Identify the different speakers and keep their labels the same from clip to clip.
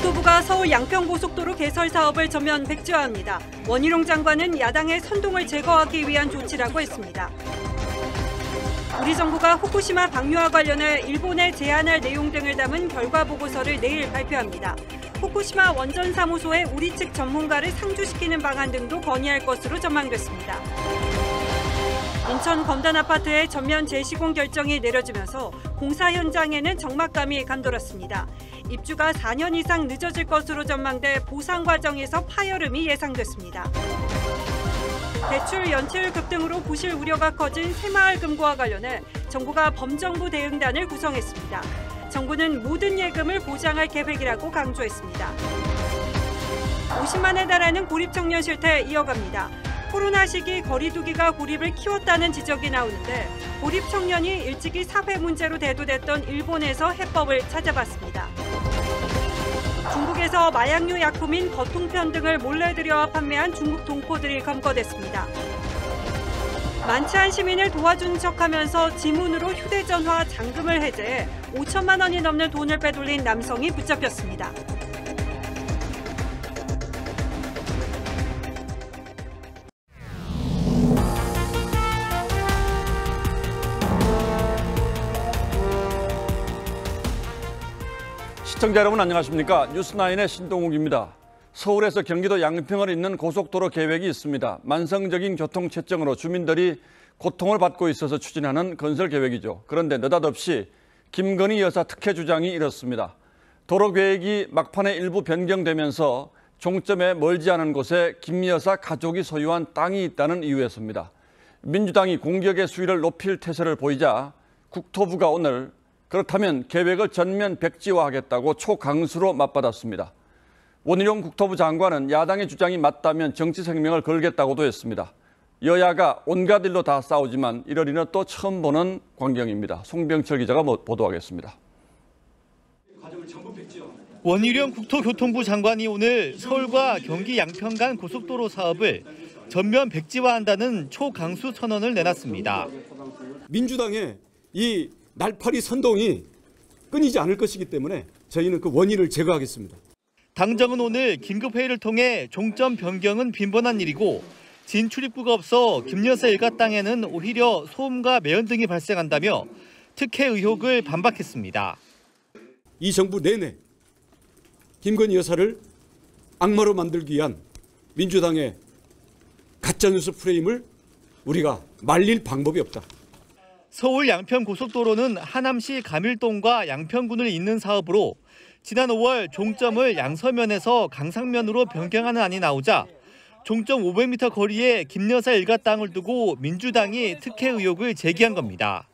Speaker 1: 국토부가 서울 양평고속도로 개설 사업을 전면 백지화합니다. 원희룡 장관은 야당의 선동을 제거하기 위한 조치라고 했습니다. 우리 정부가 후쿠시마 방류와 관련해 일본에 제안할 내용 등을 담은 결과 보고서를 내일 발표합니다. 후쿠시마 원전사무소에 우리 측 전문가를 상주시키는 방안 등도 건의할 것으로 전망됐습니다. 인천 검단 아파트의 전면 재시공 결정이 내려지면서 공사 현장에는 적막감이 감돌았습니다. 입주가 4년 이상 늦어질 것으로 전망돼 보상 과정에서 파열음이 예상됐습니다. 대출 연체율 급등으로 부실 우려가 커진 새마을금고와 관련해 정부가 범정부 대응단을 구성했습니다. 정부는 모든 예금을 보장할 계획이라고 강조했습니다. 50만에 달하는 고립 청년 실태 이어갑니다. 코로나 시기 거리두기가 고립을 키웠다는 지적이 나오는데 고립 청년이 일찍이 사회 문제로 대두됐던 일본에서 해법을 찾아봤습니다. 중국에서 마약류 약품인 거통편 등을 몰래 들여와 판매한 중국 동포들이 검거됐습니다. 만취한 시민을 도와준 척하면서 지문으로 휴대전화 잠금을 해제해 5천만 원이 넘는 돈을 빼돌린 남성이 붙잡혔습니다.
Speaker 2: 시청자 여러분 안녕하십니까? 뉴스9의 신동욱입니다. 서울에서 경기도 양평을 잇는 고속도로 계획이 있습니다. 만성적인 교통체증으로 주민들이 고통을 받고 있어서 추진하는 건설 계획이죠. 그런데 느닷없이 김건희 여사 특혜 주장이 이렇습니다. 도로 계획이 막판에 일부 변경되면서 종점에 멀지 않은 곳에 김 여사 가족이 소유한 땅이 있다는 이유에서입니다. 민주당이 공격의 수위를 높일 태세를 보이자 국토부가 오늘 그렇다면 계획을 전면 백지화하겠다고 초강수로 맞받았습니다. 원희룡 국토부 장관은 야당의 주장이 맞다면 정치 생명을 걸겠다고도 했습니다. 여야가 온갖 일로 다 싸우지만 이러리는 또 처음 보는 광경입니다. 송병철 기자가 보도하겠습니다.
Speaker 3: 원희룡 국토교통부 장관이 오늘 서울과 경기 양평 간 고속도로 사업을 전면 백지화한다는 초강수 선언을 내놨습니다.
Speaker 4: 민주당의 이 날파리 선동이 끊이지 않을 것이기 때문에 저희는 그 원인을 제거하겠습니다.
Speaker 3: 당정은 오늘 긴급회의를 통해 종점 변경은 빈번한 일이고 진출입구가 없어 김 여사 일가 땅에는 오히려 소음과 매연 등이 발생한다며 특혜 의혹을 반박했습니다.
Speaker 4: 이 정부 내내 김건희 여사를 악마로 만들기 위한 민주당의 가짜뉴스 프레임을 우리가 말릴 방법이 없다.
Speaker 3: 서울 양평 고속도로는 하남시 가밀동과 양평군을 잇는 사업으로 지난 5월 종점을 양서면에서 강상면으로 변경하는 안이 나오자 종점 500m 거리에 김 여사 일가 땅을 두고 민주당이 특혜 의혹을 제기한 겁니다.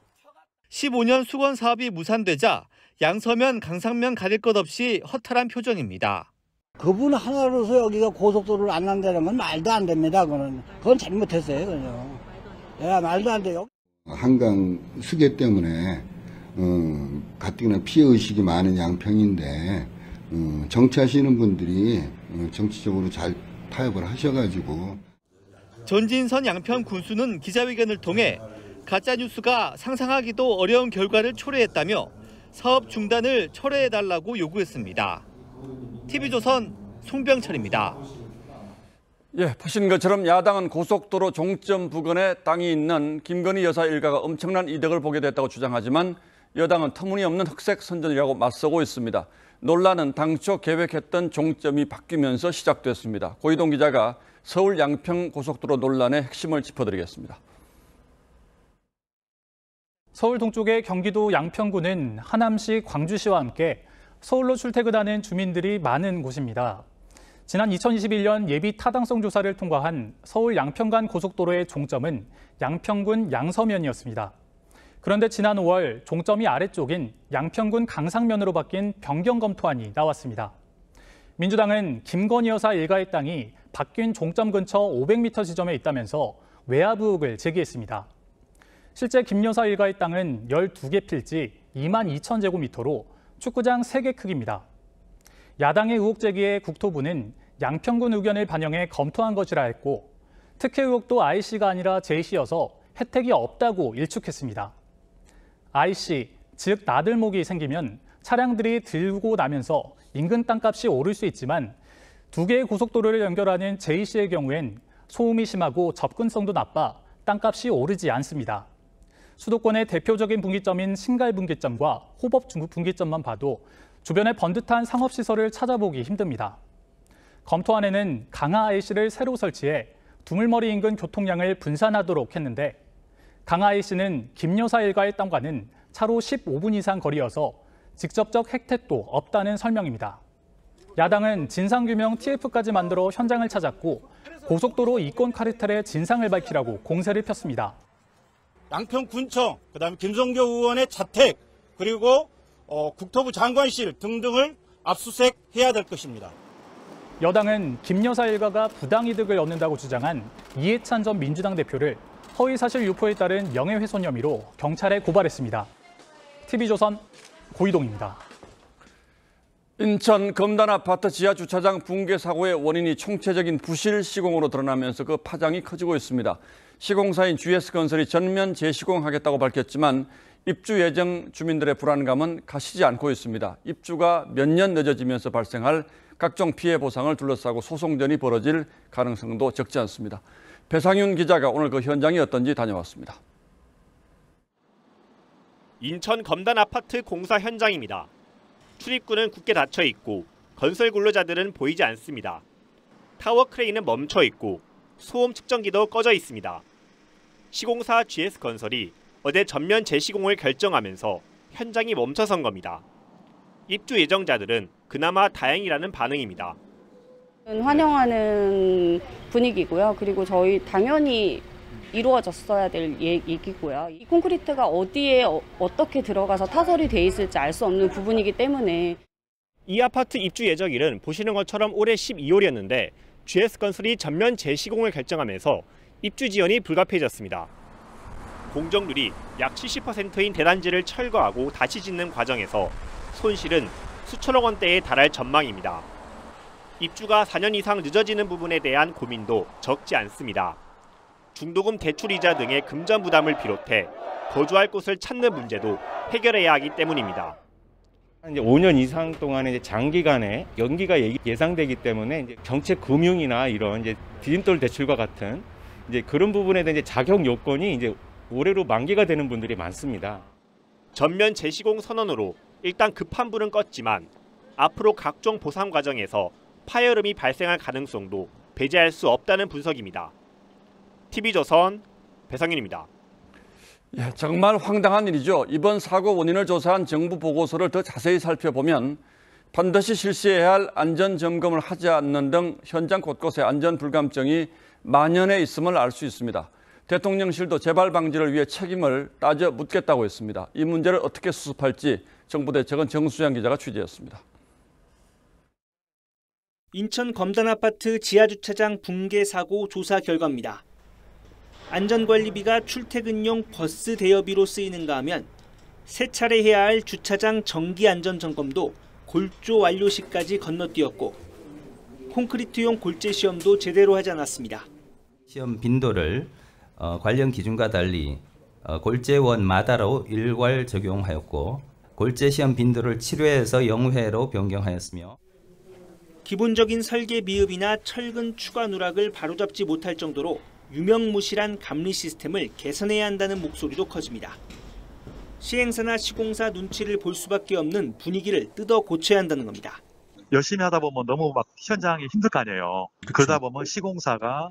Speaker 3: 15년 수건 사업이 무산되자 양서면, 강상면 가릴 것 없이 허탈한 표정입니다.
Speaker 5: 그분 하나로서 여기가 고속도로를 안 한다는 건 말도 안 됩니다. 그건 잘못했어요. 그냥. 야, 말도 안 돼요.
Speaker 6: 한강 수계 때문에 가뜩이나 피해의식이 많은 양평인데 정치하시는 분들이 정치적으로 잘 타협을 하셔가지고.
Speaker 3: 전진선 양평 군수는 기자회견을 통해 가짜뉴스가 상상하기도 어려운 결과를 초래했다며 사업 중단을 철회해달라고 요구했습니다. TV조선 송병철입니다.
Speaker 2: 예, 보신 것처럼 야당은 고속도로 종점 부근에 땅이 있는 김건희 여사 일가가 엄청난 이득을 보게 됐다고 주장하지만 여당은 터무니없는 흑색 선전이라고 맞서고 있습니다. 논란은 당초 계획했던 종점이 바뀌면서 시작됐습니다. 고희동 기자가 서울 양평 고속도로 논란의 핵심을 짚어드리겠습니다.
Speaker 7: 서울 동쪽의 경기도 양평구는 하남시, 광주시와 함께 서울로 출퇴근하는 주민들이 많은 곳입니다. 지난 2021년 예비 타당성 조사를 통과한 서울 양평 간 고속도로의 종점은 양평군 양서면이었습니다. 그런데 지난 5월 종점이 아래쪽인 양평군 강상면으로 바뀐 변경 검토안이 나왔습니다. 민주당은 김건희 여사 일가의 땅이 바뀐 종점 근처 500m 지점에 있다면서 외압 의혹을 제기했습니다. 실제 김 여사 일가의 땅은 12개 필지 2만 2천 제곱미터로 축구장 3개 크기입니다. 야당의 의혹 제기에 국토부는 양평군 의견을 반영해 검토한 것이라 했고 특혜 의혹도 IC가 아니라 JC여서 혜택이 없다고 일축했습니다. IC, 즉 나들목이 생기면 차량들이 들고 나면서 인근 땅값이 오를 수 있지만 2개의 고속도로를 연결하는 제2시의 경우엔 소음이 심하고 접근성도 나빠 땅값이 오르지 않습니다. 수도권의 대표적인 분기점인 신갈분기점과 호법 분기점만 봐도 주변에 번듯한 상업시설을 찾아보기 힘듭니다. 검토안에는 강화 IC를 새로 설치해 두물머리 인근 교통량을 분산하도록 했는데 강화 IC는 김여사 일가의 땅과는 차로 15분 이상 거리여서 직접적 혜택도 없다는 설명입니다. 야당은 진상규명 TF까지 만들어 현장을 찾았고 고속도로 이권 카르텔의 진상을 밝히라고 공세를 폈습니다.
Speaker 8: 양평군청, 그다음에 김성교 의원의 자택, 그리고 국토부 장관실 등등을 압수수색해야 될 것입니다.
Speaker 7: 여당은 김여사 일가가 부당이득을 얻는다고 주장한 이해찬 전 민주당 대표를 허위사실 유포에 따른 명예훼손 혐의로 경찰에 고발했습니다. TV조선 고이동입니다.
Speaker 2: 인천 검단 아파트 지하 주차장 붕괴 사고의 원인이 총체적인 부실 시공으로 드러나면서 그 파장이 커지고 있습니다. 시공사인 GS건설이 전면 재시공하겠다고 밝혔지만 입주 예정 주민들의 불안감은 가시지 않고 있습니다. 입주가 몇 년 늦어지면서 발생할 각종 피해 보상을 둘러싸고 소송전이 벌어질 가능성도 적지 않습니다. 배상윤 기자가 오늘 그 현장이 어떤지 다녀왔습니다.
Speaker 9: 인천 검단 아파트 공사 현장입니다. 출입구는 굳게 닫혀 있고 건설 근로자들은 보이지 않습니다. 타워 크레인은 멈춰 있고 소음 측정기도 꺼져 있습니다. 시공사 GS건설이 어제 전면 재시공을 결정하면서 현장이 멈춰선 겁니다. 입주 예정자들은 그나마 다행이라는 반응입니다.
Speaker 10: 환영하는 분위기고요. 그리고 저희 당연히 이루어졌어야 될 얘기고요. 이 콘크리트가 어디에 어떻게 들어가서 타설이 돼 있을지 알 수 없는 부분이기 때문에.
Speaker 9: 이 아파트 입주 예정일은 보시는 것처럼 올해 12월이었는데 GS건설이 전면 재시공을 결정하면서 입주 지연이 불가피해졌습니다. 공정률이 약 70%인 대단지를 철거하고 다시 짓는 과정에서 손실은 수천억 원대에 달할 전망입니다. 입주가 4년 이상 늦어지는 부분에 대한 고민도 적지 않습니다. 중도금 대출이자 등의 금전 부담을 비롯해 거주할 곳을 찾는 문제도 해결해야 하기 때문입니다.
Speaker 11: 이제 5년 이상 동안에 이제 장기간의 연기가 예상되기 때문에 이제 정책 금융이나 이런 이제 디딤돌 대출과 같은 이제 그런 부분에 대한 이제 자격 요건이 이제 올해로 만기가 되는 분들이 많습니다.
Speaker 9: 전면 재시공 선언으로 일단 급한 불은 껐지만 앞으로 각종 보상 과정에서 파열음이 발생할 가능성도 배제할 수 없다는 분석입니다. TV조선 배상윤입니다.
Speaker 2: 정말 황당한 일이죠. 이번 사고 원인을 조사한 정부 보고서를 더 자세히 살펴보면 반드시 실시해야 할 안전점검을 하지 않는 등 현장 곳곳에 안전불감증이 만연해 있음을 알 수 있습니다. 대통령실도 재발 방지를 위해 책임을 따져 묻겠다고 했습니다. 이 문제를 어떻게 수습할지 정부 대책은 정수양 기자가 취재했습니다.
Speaker 12: 인천 검단 아파트 지하주차장 붕괴 사고 조사 결과입니다. 안전관리비가 출퇴근용 버스 대여비로 쓰이는가 하면 세 차례 해야 할 주차장 정기안전점검도 골조 완료 시까지 건너뛰었고 콘크리트용 골재 시험도 제대로 하지 않았습니다.
Speaker 13: 시험 빈도를 관련 기준과 달리 골재원마다로 일괄 적용하였고 골재 시험 빈도를 7회에서 0회로 변경하였으며
Speaker 12: 기본적인 설계 미흡이나 철근 추가 누락을 바로잡지 못할 정도로 유명무실한 감리 시스템을 개선해야 한다는 목소리도 커집니다. 시행사나 시공사 눈치를 볼 수밖에 없는 분위기를 뜯어 고쳐야 한다는 겁니다.
Speaker 14: 열심히 하다 보면 너무 막 현장이 힘들 거 아니에요. 그러다 보면 시공사가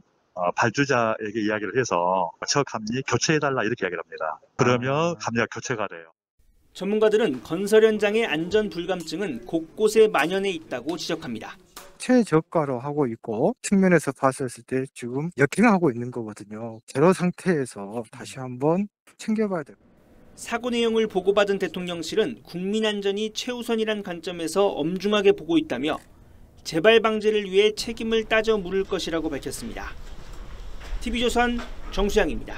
Speaker 14: 발주자에게 이야기를 해서 저 감리 교체해달라 이렇게 이야기를 합니다. 그러면 감리가 교체가 돼요.
Speaker 12: 전문가들은 건설 현장의 안전 불감증은 곳곳에 만연해 있다고 지적합니다.
Speaker 15: 최저가로 하고 있고 측면에서 봤을 때 지금 역행하고 있는 거거든요. 제로 상태에서 다시 한번 챙겨봐야 돼요.
Speaker 12: 사고 내용을 보고받은 대통령실은 국민 안전이 최우선이란 관점에서 엄중하게 보고 있다며 재발 방지를 위해 책임을 따져 물을 것이라고 밝혔습니다. TV조선 정수양입니다.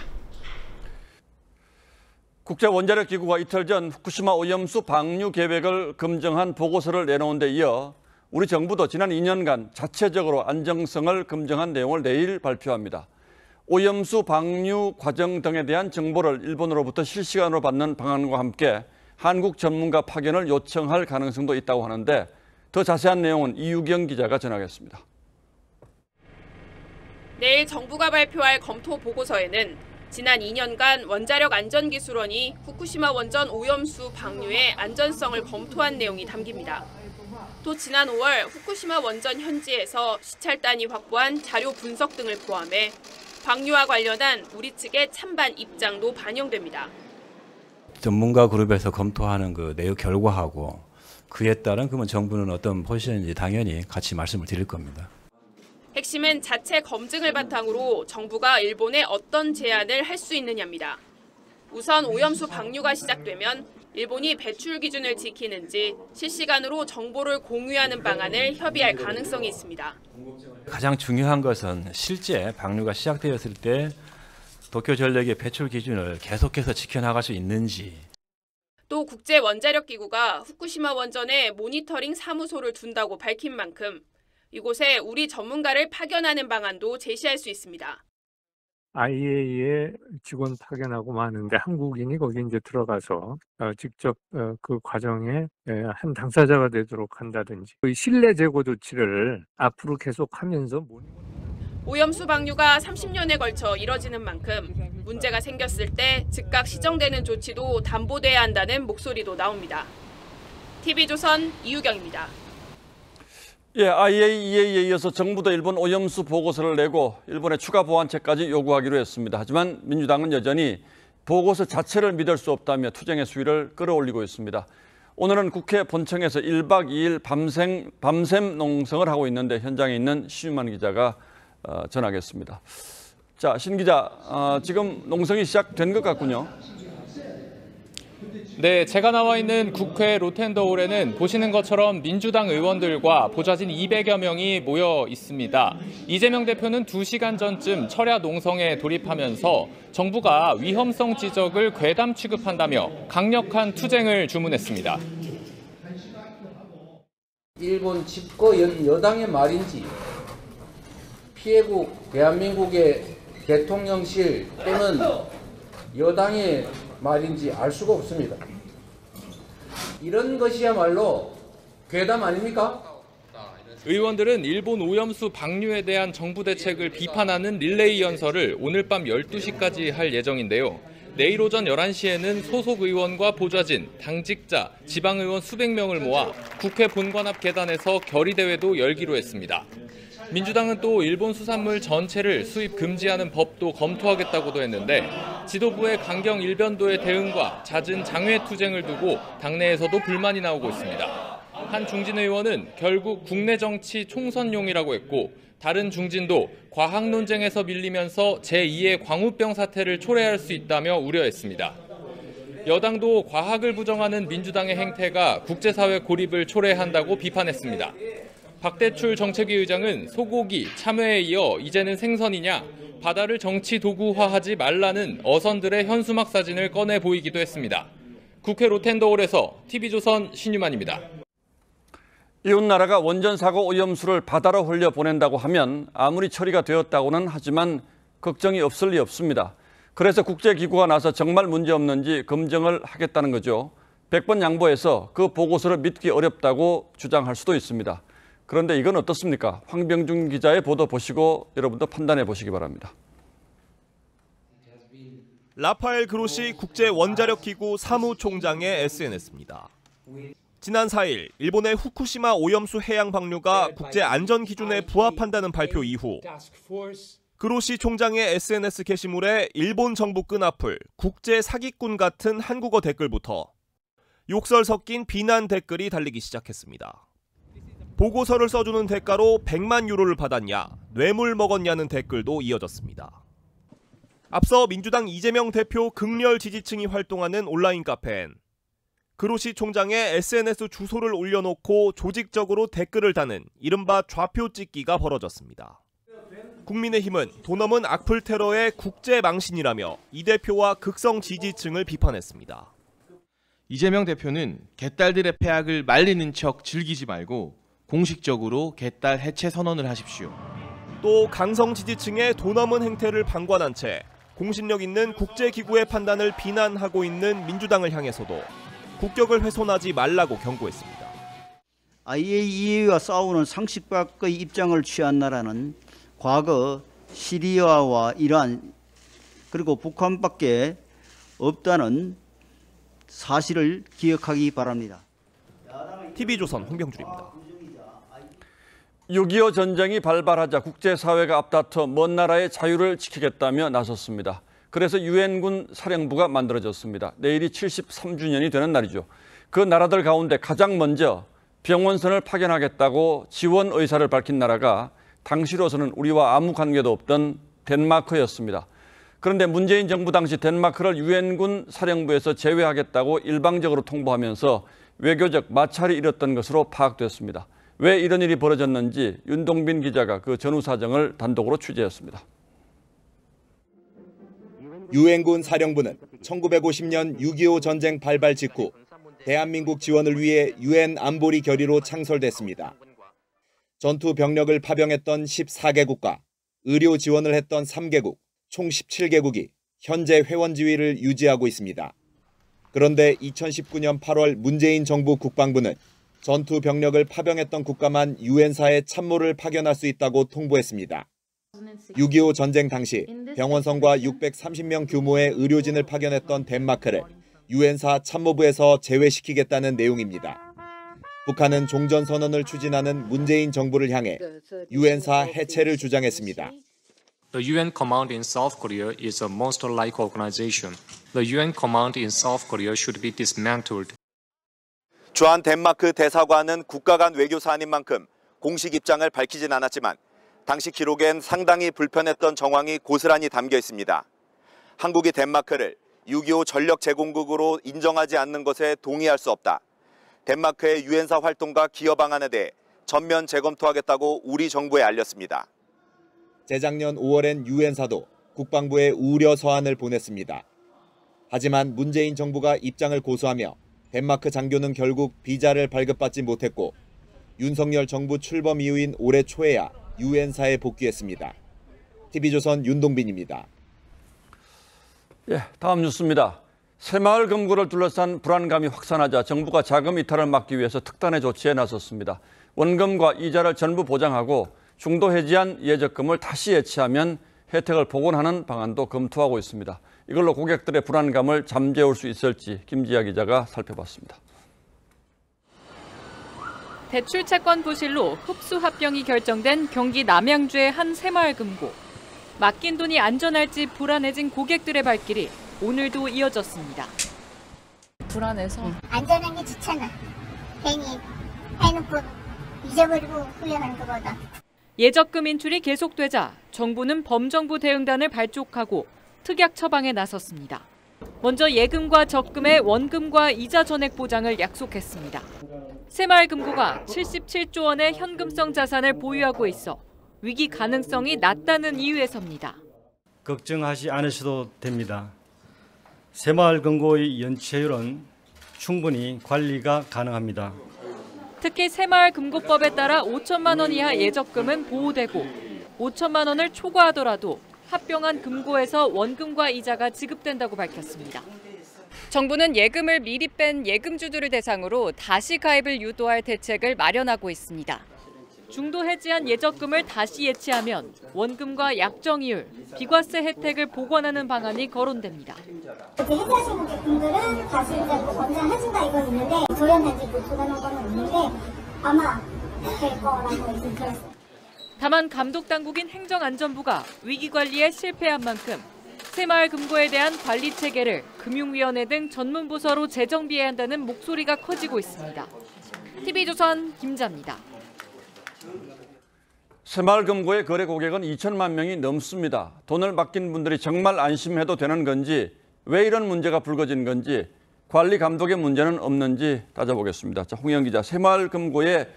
Speaker 2: 국제원자력기구가 이틀 전 후쿠시마 오염수 방류 계획을 검증한 보고서를 내놓은 데 이어 우리 정부도 지난 2년간 자체적으로 안정성을 검증한 내용을 내일 발표합니다. 오염수 방류 과정 등에 대한 정보를 일본으로부터 실시간으로 받는 방안과 함께 한국 전문가 파견을 요청할 가능성도 있다고 하는데 더 자세한 내용은 이유경 기자가 전하겠습니다.
Speaker 16: 내일 정부가 발표할 검토 보고서에는 지난 2년간 원자력 안전기술원이 후쿠시마 원전 오염수 방류의 안전성을 검토한 내용이 담깁니다. 또 지난 5월 후쿠시마 원전 현지에서 시찰단이 확보한 자료 분석 등을 포함해 방류와 관련한 우리 측의 찬반 입장도 반영됩니다.
Speaker 17: 전문가 그룹에서 검토하는 그 내용 결과하고 그에 따른 그러면 정부는 어떤 포지션인지 당연히 같이 말씀을 드릴 겁니다.
Speaker 16: 핵심은 자체 검증을 바탕으로 정부가 일본에 어떤 제안을 할 수 있느냐입니다. 우선 오염수 방류가 시작되면 일본이 배출 기준을 지키는지 실시간으로 정보를 공유하는 방안을 협의할 가능성이 있습니다.
Speaker 17: 가장 중요한 것은 실제 방류가 시작되었을 때 도쿄전력의 배출 기준을 계속해서 지켜나갈 수 있는지.
Speaker 16: 또 국제원자력기구가 후쿠시마 원전에 모니터링 사무소를 둔다고 밝힌 만큼 이곳에 우리 전문가를 파견하는 방안도 제시할 수 있습니다.
Speaker 18: IAEA 직원 파견하고 마는데 한국인이 거기 이제 들어가서 직접 그 과정에 한 당사자가 되도록 한다든지 신뢰 제고 조치를 앞으로 계속하면서
Speaker 16: 오염수 방류가 30년에 걸쳐 이뤄지는 만큼 문제가 생겼을 때 즉각 시정되는 조치도 담보돼야 한다는 목소리도 나옵니다. TV조선 이유경입니다.
Speaker 2: IAEA에 이어서 정부도 일본 오염수 보고서를 내고 일본의 추가 보완책까지 요구하기로 했습니다. 하지만 민주당은 여전히 보고서 자체를 믿을 수 없다며 투쟁의 수위를 끌어올리고 있습니다. 오늘은 국회 본청에서 1박 2일 밤샘 농성을 하고 있는데 현장에 있는 신유만 기자가 전하겠습니다. 자, 신 기자, 지금 농성이 시작된 것 같군요.
Speaker 19: 네, 제가 나와 있는 국회 로텐더홀에는 보시는 것처럼 민주당 의원들과 보좌진 200여 명이 모여 있습니다. 이재명 대표는 2시간 전쯤 철야 농성에 돌입하면서 정부가 위험성 지적을 괴담 취급한다며 강력한 투쟁을 주문했습니다.
Speaker 20: 일본 집권 여당의 말인지 피해국 대한민국의 대통령실 또는 여당의 말인지 알 수가 없습니다. 이런 것이야말로 괴담 아닙니까?
Speaker 19: 의원들은 일본 오염수 방류에 대한 정부 대책을 비판하는 릴레이 연설을 오늘 밤 12시까지 할 예정인데요. 내일 오전 11시에는 소속 의원과 보좌진, 당직자, 지방의원 수백 명을 모아 국회 본관 앞 계단에서 결의대회도 열기로 했습니다. 민주당은 또 일본 수산물 전체를 수입 금지하는 법도 검토하겠다고도 했는데 지도부의 강경 일변도의 대응과 잦은 장외 투쟁을 두고 당내에서도 불만이 나오고 있습니다. 한 중진 의원은 결국 국내 정치 총선용이라고 했고 다른 중진도 과학 논쟁에서 밀리면서 제2의 광우병 사태를 초래할 수 있다며 우려했습니다. 여당도 과학을 부정하는 민주당의 행태가 국제사회 고립을 초래한다고 비판했습니다. 박대출 정책위 의장은 소고기, 참외에 이어 이제는 생선이냐, 바다를 정치 도구화하지 말라는 어선들의 현수막 사진을 꺼내 보이기도 했습니다. 국회 로텐더홀에서 TV조선 신유만입니다.
Speaker 2: 이웃나라가 원전 사고 오염수를 바다로 흘려보낸다고 하면 아무리 처리가 되었다고는 하지만 걱정이 없을 리 없습니다. 그래서 국제기구가 나서 정말 문제없는지 검증을 하겠다는 거죠. 100번 양보해서 그 보고서를 믿기 어렵다고 주장할 수도 있습니다. 그런데 이건 어떻습니까? 황병준 기자의 보도 보시고 여러분도 판단해 보시기 바랍니다.
Speaker 21: 라파엘 그로시 국제원자력기구 사무총장의 SNS입니다. 지난 4일 일본의 후쿠시마 오염수 해양 방류가 국제안전기준에 부합한다는 발표 이후 그로시 총장의 SNS 게시물에 일본 정부 끈앞을 국제사기꾼 같은 한국어 댓글부터 욕설 섞인 비난 댓글이 달리기 시작했습니다. 보고서를 써주는 대가로 100만 유로를 받았냐, 뇌물 먹었냐는 댓글도 이어졌습니다. 앞서 민주당 이재명 대표 극렬 지지층이 활동하는 온라인 카페엔 그로시 총장의 SNS 주소를 올려놓고 조직적으로 댓글을 다는 이른바 좌표 찍기가 벌어졌습니다. 국민의힘은 돈 없는 악플 테러의 국제 망신이라며 이 대표와 극성 지지층을 비판했습니다.
Speaker 22: 이재명 대표는 개딸들의 폐악을 말리는 척 즐기지 말고 공식적으로 개딸 해체 선언을 하십시오.
Speaker 21: 또 강성 지지층의 돈 없는 행태를 방관한 채 공신력 있는 국제기구의 판단을 비난하고 있는 민주당을 향해서도 국격을 훼손하지 말라고 경고했습니다.
Speaker 1: IAEA와 싸우는 상식 밖의 입장을 취한 나라는 과거 시리아와 이란 그리고 북한밖에 없다는 사실을 기억하기 바랍니다.
Speaker 21: TV조선 홍병준입니다.
Speaker 2: 6.25 전쟁이 발발하자 국제사회가 앞다퉈 먼 나라의 자유를 지키겠다며 나섰습니다. 그래서 유엔군 사령부가 만들어졌습니다. 내일이 73주년이 되는 날이죠. 그 나라들 가운데 가장 먼저 병원선을 파견하겠다고 지원 의사를 밝힌 나라가 당시로서는 우리와 아무 관계도 없던 덴마크였습니다. 그런데 문재인 정부 당시 덴마크를 유엔군 사령부에서 제외하겠다고 일방적으로 통보하면서 외교적 마찰이 일었던 것으로 파악됐습니다. 왜 이런 일이 벌어졌는지 윤동빈 기자가 그 전후 사정을 단독으로 취재했습니다.
Speaker 4: 유엔군 사령부는 1950년 6.25 전쟁 발발 직후 대한민국 지원을 위해 유엔 안보리 결의로 창설됐습니다. 전투 병력을 파병했던 14개국과 의료 지원을 했던 3개국, 총 17개국이 현재 회원 지위를 유지하고 있습니다. 그런데 2019년 8월 문재인 정부 국방부는 전투 병력을 파병했던 국가만 유엔사에 참모를 파견할 수 있다고 통보했습니다. 6.25 전쟁 당시 병원선과 630명 규모의 의료진을 파견했던 덴마크를 유엔사 참모부에서 제외시키겠다는 내용입니다. 북한은 종전선언을 추진하는 문재인 정부를 향해 유엔사 해체를 주장했습니다.
Speaker 23: The UN Command in South Korea is a monster-like organization. The UN Command in South Korea should be dismantled.
Speaker 4: 주한 덴마크 대사관은 국가 간 외교 사안인 만큼 공식 입장을 밝히진 않았지만 당시 기록엔 상당히 불편했던 정황이 고스란히 담겨 있습니다. 한국이 덴마크를 6.25 전력 제공국으로 인정하지 않는 것에 동의할 수 없다. 덴마크의 유엔사 활동과 기여 방안에 대해 전면 재검토하겠다고 우리 정부에 알렸습니다. 재작년 5월엔 유엔사도 국방부에 우려 서한을 보냈습니다. 하지만 문재인 정부가 입장을 고수하며 덴마크 장교는 결국 비자를 발급받지 못했고 윤석열 정부 출범 이후인 올해 초에야 유엔사에 복귀했습니다. TV조선 윤동빈입니다.
Speaker 2: 다음 뉴스입니다. 새마을 금고를 둘러싼 불안감이 확산하자 정부가 자금 이탈을 막기 위해서 특단의 조치에 나섰습니다. 원금과 이자를 전부 보장하고 중도 해지한 예적금을 다시 예치하면 혜택을 복원하는 방안도 검토하고 있습니다. 이걸로 고객들의 불안감을 잠재울 수 있을지 김지아 기자가 살펴봤습니다.
Speaker 24: 대출 채권 부실로 흡수 합병이 결정된 경기 남양주의 한 새마을 금고. 맡긴 돈이 안전할지 불안해진 고객들의 발길이 오늘도 이어졌습니다.
Speaker 25: 불안해서 안전한 게 좋잖아. 괜히 해놓고 잊어버리고 후회하는 것보다.
Speaker 24: 예적금 인출이 계속되자 정부는 범정부 대응단을 발족하고 특약 처방에 나섰습니다. 먼저 예금과 적금의 원금과 이자 전액 보장을 약속했습니다. 새마을금고가 77조 원의 현금성 자산을 보유하고 있어 위기 가능성이 낮다는 이유에서입니다.
Speaker 26: 걱정하지 않으셔도 됩니다. 새마을금고의 연체율은 충분히 관리가 가능합니다.
Speaker 24: 특히 새마을금고법에 따라 5천만 원 이하 예적금은 보호되고 5천만 원을 초과하더라도 합병한 금고에서 원금과 이자가 지급된다고 밝혔습니다. 정부는 예금을 미리 뺀 예금주들을 대상으로 다시 가입을 유도할 대책을 마련하고 있습니다. 중도 해지한 예적금을 다시 예치하면 원금과 약정이율, 비과세 혜택을 복원하는 방안이 거론됩니다.
Speaker 25: 해지하신 분들은 다시 이제 권장해준다 이건 있는데 돌연해지 못하는 건 있는데 아마 될 거라고 이제 들었어요.
Speaker 24: 다만 감독당국인 행정안전부가 위기관리에 실패한 만큼 새마을금고에 대한 관리 체계를 금융위원회 등 전문부서로 재정비해야 한다는 목소리가 커지고 있습니다. TV조선 김자입니다.
Speaker 2: 새마을금고의 거래 고객은 2천만 명이 넘습니다. 돈을 맡긴 분들이 정말 안심해도 되는 건지, 왜 이런 문제가 불거진 건지, 관리 감독의 문제는 없는지 따져보겠습니다. 자, 홍영 기자, 새마을금고의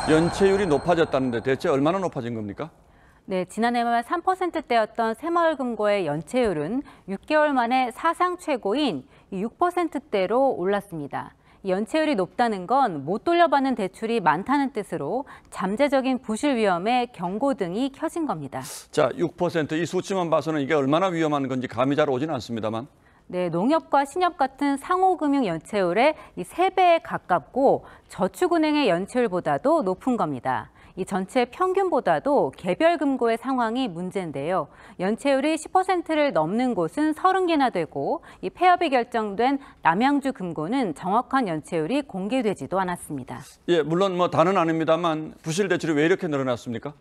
Speaker 2: 연체율이 높아졌다는데 대체 얼마나 높아진 겁니까?
Speaker 27: 네, 지난해 말 3%대였던 새마을금고의 연체율은 6개월 만에 사상 최고인 6%대로 올랐습니다. 연체율이 높다는 건 못 돌려받는 대출이 많다는 뜻으로 잠재적인 부실 위험에 경고등이 켜진 겁니다.
Speaker 2: 자, 6% 이 수치만 봐서는 이게 얼마나 위험한 건지 감이 잘 오지는 않습니다만.
Speaker 27: 네, 농협과 신협 같은 상호금융 연체율의 3배에 가깝고 저축은행의 연체율보다도 높은 겁니다. 이 전체 평균보다도 개별 금고의 상황이 문제인데요. 연체율이 10%를 넘는 곳은 30개나 되고 이 폐업이 결정된 남양주 금고는 정확한 연체율이 공개되지도 않았습니다.
Speaker 2: 예, 물론 다는 아닙니다만 부실 대출이 왜 이렇게 늘어났습니까?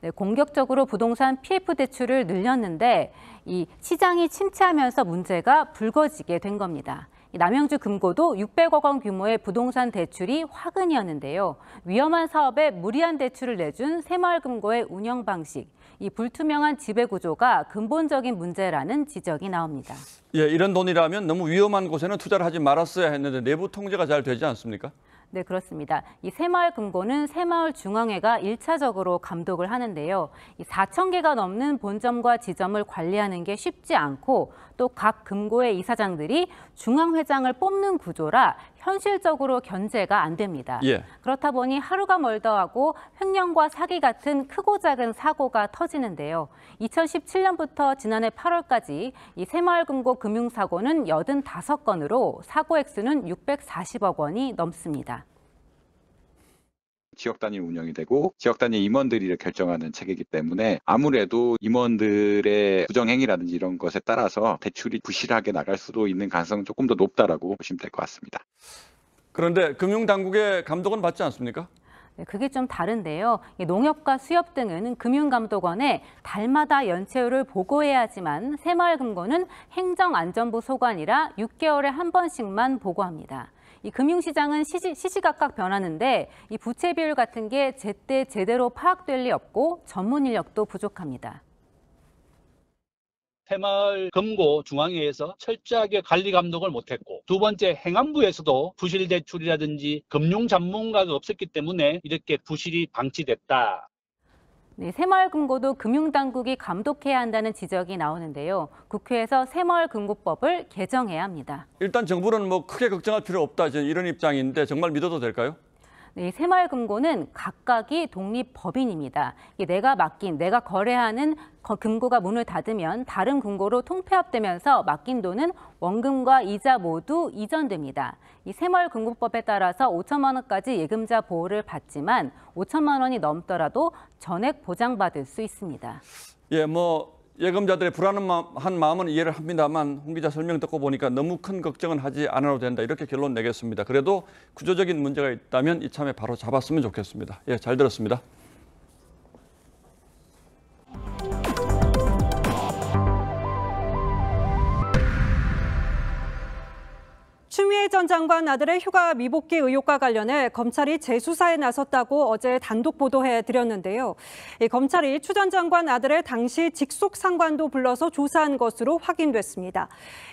Speaker 27: 네, 공격적으로 부동산 PF 대출을 늘렸는데 이 시장이 침체하면서 문제가 불거지게 된 겁니다. 남양주 금고도 600억 원 규모의 부동산 대출이 화근이었는데요. 위험한 사업에 무리한 대출을 내준 새마을금고의 운영 방식, 이 불투명한 지배구조가 근본적인 문제라는 지적이 나옵니다.
Speaker 2: 예, 이런 돈이라면 너무 위험한 곳에는 투자를 하지 말았어야 했는데 내부 통제가 잘 되지 않습니까?
Speaker 27: 네, 그렇습니다. 이 새마을금고는 새마을중앙회가 1차적으로 감독을 하는데요. 이 4,000개가 넘는 본점과 지점을 관리하는 게 쉽지 않고 또 각 금고의 이사장들이 중앙회장을 뽑는 구조라 현실적으로 견제가 안 됩니다.
Speaker 2: 예.
Speaker 27: 그렇다 보니 하루가 멀다 하고 횡령과 사기 같은 크고 작은 사고가 터지는데요. 2017년부터 지난해 8월까지 이 새마을금고 금융사고는 85건으로 사고 액수는 640억 원이 넘습니다.
Speaker 3: 지역 단위 운영이 되고 지역 단위 임원들이 결정하는 체계이기 때문에 아무래도 임원들의 부정행위라든지 이런 것에 따라서 대출이 부실하게 나갈 수도 있는 가능성은 조금 더 높다라고 보시면 될 것 같습니다.
Speaker 2: 그런데 금융당국의 감독은 받지 않습니까?
Speaker 27: 네, 그게 좀 다른데요. 농협과 수협 등은 금융감독원에 달마다 연체율을 보고해야 하지만 새마을금고는 행정안전부 소관이라 6개월에 한 번씩만 보고합니다. 이 금융시장은 시시각각 변하는데 이 부채 비율 같은 게 제때 제대로 파악될 리 없고 전문 인력도 부족합니다.
Speaker 5: 새마을금고 중앙회에서 철저하게 관리 감독을 못했고 두 번째 행안부에서도 부실 대출이라든지 금융 전문가가 없었기 때문에 이렇게 부실이 방치됐다.
Speaker 27: 네, 새마을금고도 금융당국이 감독해야 한다는 지적이 나오는데요. 국회에서 새마을금고법을 개정해야 합니다.
Speaker 2: 일단 정부는 크게 걱정할 필요 없다 이런 입장인데 정말 믿어도 될까요?
Speaker 27: 네, 새마을금고는 각각이 독립법인입니다. 내가 거래하는 금고가 문을 닫으면 다른 금고로 통폐합되면서 맡긴 돈은 원금과 이자 모두 이전됩니다. 이 새마을금고법에 따라서 5천만 원까지 예금자 보호를 받지만 5천만 원이 넘더라도 전액 보장받을 수 있습니다.
Speaker 2: 예, 예금자들의 불안한 마음은 이해를 합니다만 홍 기자 설명 듣고 보니까 너무 큰 걱정은 하지 않아도 된다 이렇게 결론 내겠습니다. 그래도 구조적인 문제가 있다면 이참에 바로 잡았으면 좋겠습니다. 예, 잘 들었습니다.
Speaker 6: 추미애 전 장관 아들의 휴가 미복귀 의혹과 관련해 검찰이 재수사에 나섰다고 어제 단독 보도해드렸는데요. 검찰이 추 전 장관 아들의 당시 직속 상관도 불러서 조사한 것으로 확인됐습니다.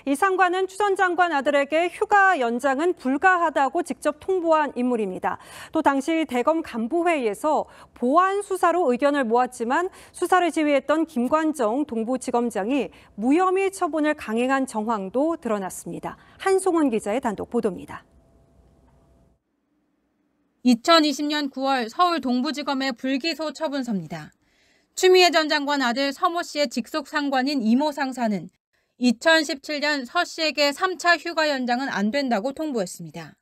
Speaker 6: 이 상관은 추 전 장관 아들에게 휴가 연장은 불가하다고 직접 통보한 인물입니다. 또 당시 대검 간부회의에서 보안 수사로 의견을 모았지만 수사를 지휘했던 김관정 동부지검장이 무혐의 처분을 강행한 정황도 드러났습니다. 한송은 기자의 단독 보도입니다.
Speaker 7: 2020년 9월 서울 동부지검의 불기소 처분서입니다. 추미애 전 장관 아들 서모 씨의 직속 상관인 이모 상사는 2017년 서 씨에게 3차 휴가 연장은 안 된다고 통보했습니다.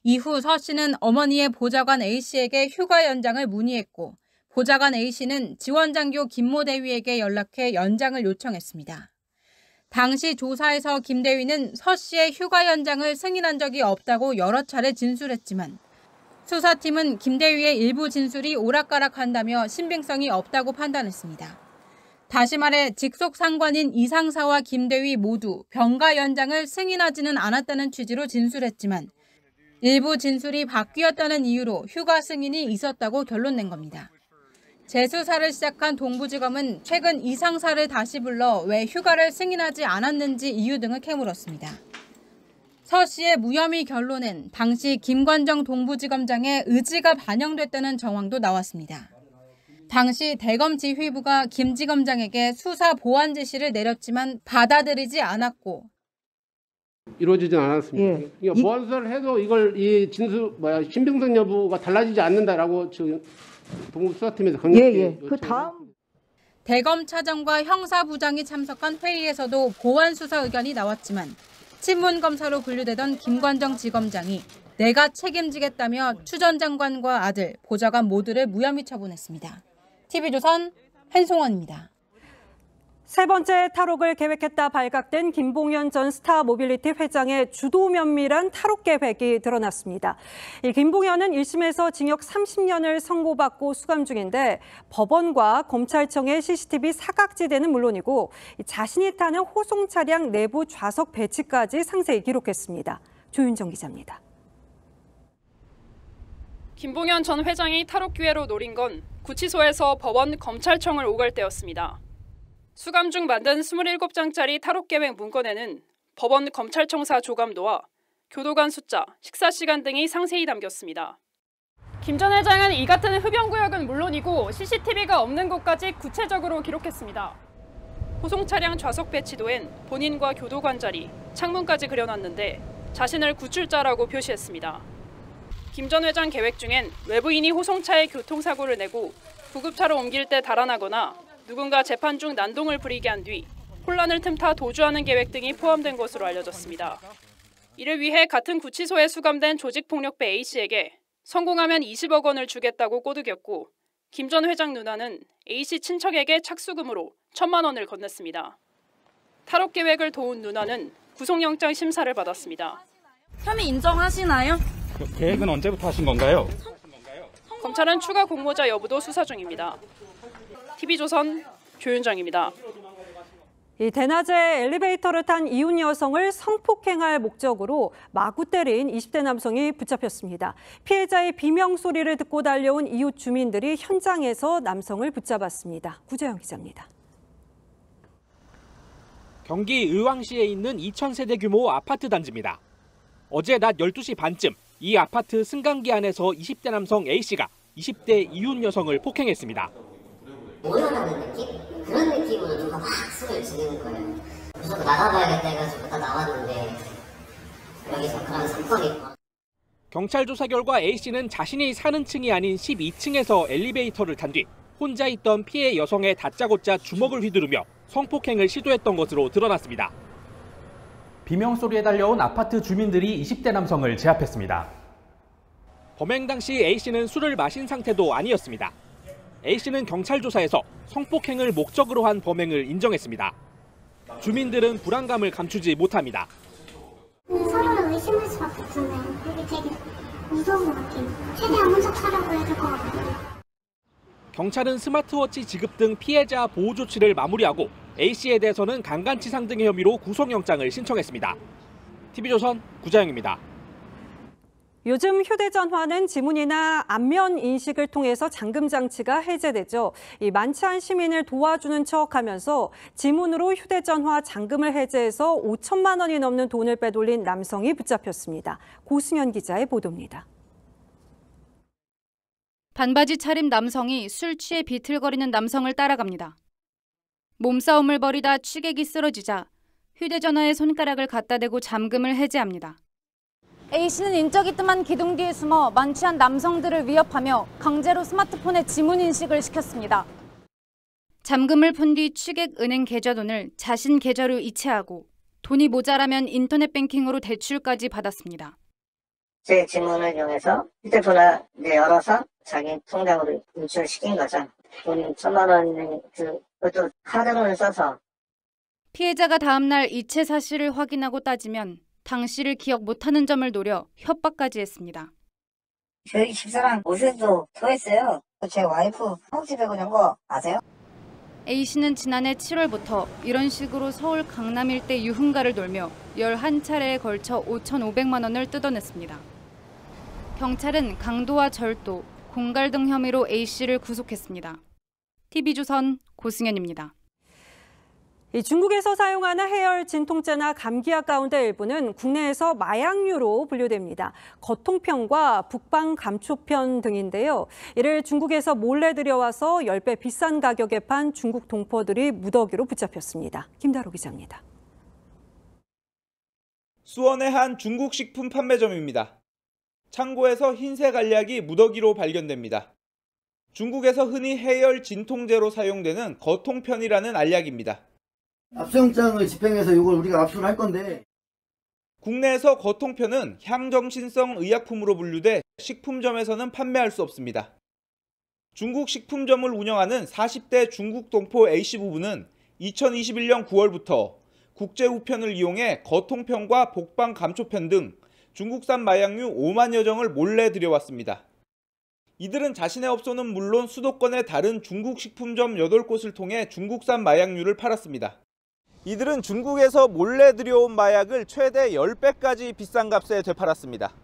Speaker 7: 이후 서 씨는 어머니의 보좌관 A 씨에게 휴가 연장을 문의했고 보좌관 A 씨는 지원장교 김모 대위에게 연락해 연장을 요청했습니다. 당시 조사에서 김 대위는 서 씨의 휴가 연장을 승인한 적이 없다고 여러 차례 진술했지만 수사팀은 김 대위의 일부 진술이 오락가락한다며 신빙성이 없다고 판단했습니다. 다시 말해 직속 상관인 이 상사와 김 대위 모두 병가 연장을 승인하지는 않았다는 취지로 진술했지만 일부 진술이 바뀌었다는 이유로 휴가 승인이 있었다고 결론낸 겁니다. 재수사를 시작한 동부지검은 최근 이 상사를 다시 불러 왜 휴가를 승인하지 않았는지 이유 등을 캐물었습니다. 서 씨의 무혐의 결론엔 당시 김관정 동부지검장의 의지가 반영됐다는 정황도 나왔습니다. 당시 대검 지휘부가 김 지검장에게 수사 보완 지시를 내렸지만 받아들이지 않았고
Speaker 8: 이루어지진 않았습니다. 그러니까 보완 수사를 해도 이걸 신빙성 여부가 달라지지 않는다라고 지금 동부 수사팀에서 강력히
Speaker 7: 그 다음 대검차장과 형사부장이 참석한 회의에서도 보완 수사 의견이 나왔지만 친문검사로 분류되던 김관정 지검장이 내가 책임지겠다며 추 전 장관과 아들, 보좌관 모두를 무혐의 처분했습니다. TV조선 한송원입니다.
Speaker 6: 세 번째 탈옥을 계획했다 발각된 김봉현 전 스타모빌리티 회장의 주도 면밀한 탈옥 계획이 드러났습니다. 이 김봉현은 1심에서 징역 30년을 선고받고 수감 중인데 법원과 검찰청의 CCTV 사각지대는 물론이고 자신이 타는 호송 차량 내부 좌석 배치까지 상세히 기록했습니다. 조윤정 기자입니다.
Speaker 9: 김봉현 전 회장이 탈옥 기회로 노린 건 구치소에서 법원, 검찰청을 오갈 때였습니다. 수감 중 만든 27장짜리 탈옥 계획 문건에는 법원, 검찰청사 조감도와 교도관 숫자, 식사 시간 등이 상세히 담겼습니다. 김 전 회장은 이 같은 흡연구역은 물론이고 CCTV가 없는 곳까지 구체적으로 기록했습니다. 호송 차량 좌석 배치도엔 본인과 교도관 자리, 창문까지 그려놨는데 자신을 구출자라고 표시했습니다. 김 전 회장 계획 중엔 외부인이 호송차에 교통사고를 내고 구급차로 옮길 때 달아나거나 누군가 재판 중 난동을 부리게 한 뒤 혼란을 틈타 도주하는 계획 등이 포함된 것으로 알려졌습니다. 이를 위해 같은 구치소에 수감된 조직폭력배 A씨에게 성공하면 20억 원을 주겠다고 꼬드겼고 김 전 회장 누나는 A씨 친척에게 착수금으로 1,000만 원을 건넸습니다. 탈옥 계획을 도운 누나는 구속영장 심사를 받았습니다.
Speaker 10: 혐의 인정하시나요?
Speaker 11: 계획은 언제부터 하신 건가요?
Speaker 9: 검찰은 추가 공모자 여부도 수사 중입니다. TV조선 조윤정입니다.
Speaker 6: 이 대낮에 엘리베이터를 탄 이웃 여성을 성폭행할 목적으로 마구 때린 20대 남성이 붙잡혔습니다. 피해자의 비명 소리를 듣고 달려온 이웃 주민들이 현장에서 남성을 붙잡았습니다. 구재영 기자입니다.
Speaker 12: 경기 의왕시에 있는 2,000세대 규모 아파트 단지입니다. 어제 낮 12시 반쯤 이 아파트 승강기 안에서 20대 남성 A씨가 20대 이웃 여성을 폭행했습니다.
Speaker 13: 모욕하는 느낌? 그런 느낌으로 누가 막 숨을 지르는 거예요. 무조건 나가봐야겠다 해가지고 다 나왔는데 여기서 그런 사건이 있고.
Speaker 12: 경찰 조사 결과 A씨는 자신이 사는 층이 아닌 12층에서 엘리베이터를 탄 뒤 혼자 있던 피해 여성의 다짜고짜 주먹을 휘두르며 성폭행을 시도했던 것으로 드러났습니다.
Speaker 14: 비명 소리에 달려온 아파트 주민들이 20대 남성을 제압했습니다.
Speaker 12: 범행 당시 A씨는 술을 마신 상태도 아니었습니다. A씨는 경찰 조사에서 성폭행을 목적으로 한 범행을 인정했습니다. 주민들은 불안감을 감추지 못합니다.
Speaker 25: 서로를 의심할 수밖에 없잖아요. 이게 되게 무서운 것 같아요. 최대한 혼자 타라고 해야 될 것 같아요.
Speaker 12: 경찰은 스마트워치 지급 등 피해자 보호 조치를 마무리하고 A씨에 대해서는 강간치상 등의 혐의로 구속영장을 신청했습니다. TV조선 구자영입니다.
Speaker 6: 요즘 휴대전화는 지문이나 안면 인식을 통해서 잠금 장치가 해제되죠. 많지 않은 시민을 도와주는 척하면서 지문으로 휴대전화 잠금을 해제해서 5천만 원이 넘는 돈을 빼돌린 남성이 붙잡혔습니다. 고승현 기자의 보도입니다.
Speaker 15: 반바지 차림 남성이 술 취해 비틀거리는 남성을 따라갑니다. 몸싸움을 벌이다 취객이 쓰러지자 휴대전화에 손가락을 갖다 대고 잠금을 해제합니다.
Speaker 10: A씨는 인적이 뜸한 기둥 뒤에 숨어 만취한 남성들을 위협하며 강제로 스마트폰에 지문 인식을 시켰습니다.
Speaker 15: 잠금을 푼 뒤 취객 은행 계좌돈을 자신 계좌로 이체하고 돈이 모자라면 인터넷 뱅킹으로 대출까지 받았습니다.
Speaker 13: 제 지문을 이용해서 휴대폰을 열어서 자기 통장으로 인출시킨 거죠. 돈 1,000만 원을 그것도 카드론을 써서.
Speaker 15: 피해자가 다음 날 이체 사실을 확인하고 따지면 당시를 기억 못하는 점을 노려 협박까지 했습니다.
Speaker 13: 저희 집사람 오늘도 토했어요. 제 와이프 허벅지 베고 난 거 아세요?
Speaker 15: A씨는 지난해 7월부터 이런 식으로 서울 강남 일대 유흥가를 돌며 11차례에 걸쳐 5,500만 원을 뜯어냈습니다. 경찰은 강도와 절도, 공갈 등 혐의로 A씨를 구속했습니다. TV조선 고승현입니다.
Speaker 6: 중국에서 사용하는 해열 진통제나 감기약 가운데 일부는 국내에서 마약류로 분류됩니다. 거통편과 북방 감초편 등인데요. 이를 중국에서 몰래 들여와서 10배 비싼 가격에 판 중국 동포들이 무더기로 붙잡혔습니다. 김다로 기자입니다.
Speaker 28: 수원의 한 중국 식품 판매점입니다. 창고에서 흰색 알약이 무더기로 발견됩니다. 중국에서 흔히 해열 진통제로 사용되는 거통편이라는 알약입니다.
Speaker 1: 압수영장을 집행해서 이걸 우리가 압수를 할 건데
Speaker 28: 국내에서 거통편은 향정신성 의약품으로 분류돼 식품점에서는 판매할 수 없습니다. 중국 식품점을 운영하는 40대 중국 동포 A씨 부부는 2021년 9월부터 국제 우편을 이용해 거통편과 복방 감초편 등 중국산 마약류 5만여 정을 몰래 들여왔습니다. 이들은 자신의 업소는 물론 수도권의 다른 중국 식품점 8곳을 통해 중국산 마약류를 팔았습니다. 이들은 중국에서 몰래 들여온 마약을 최대 10배까지 비싼 값에 되팔았습니다.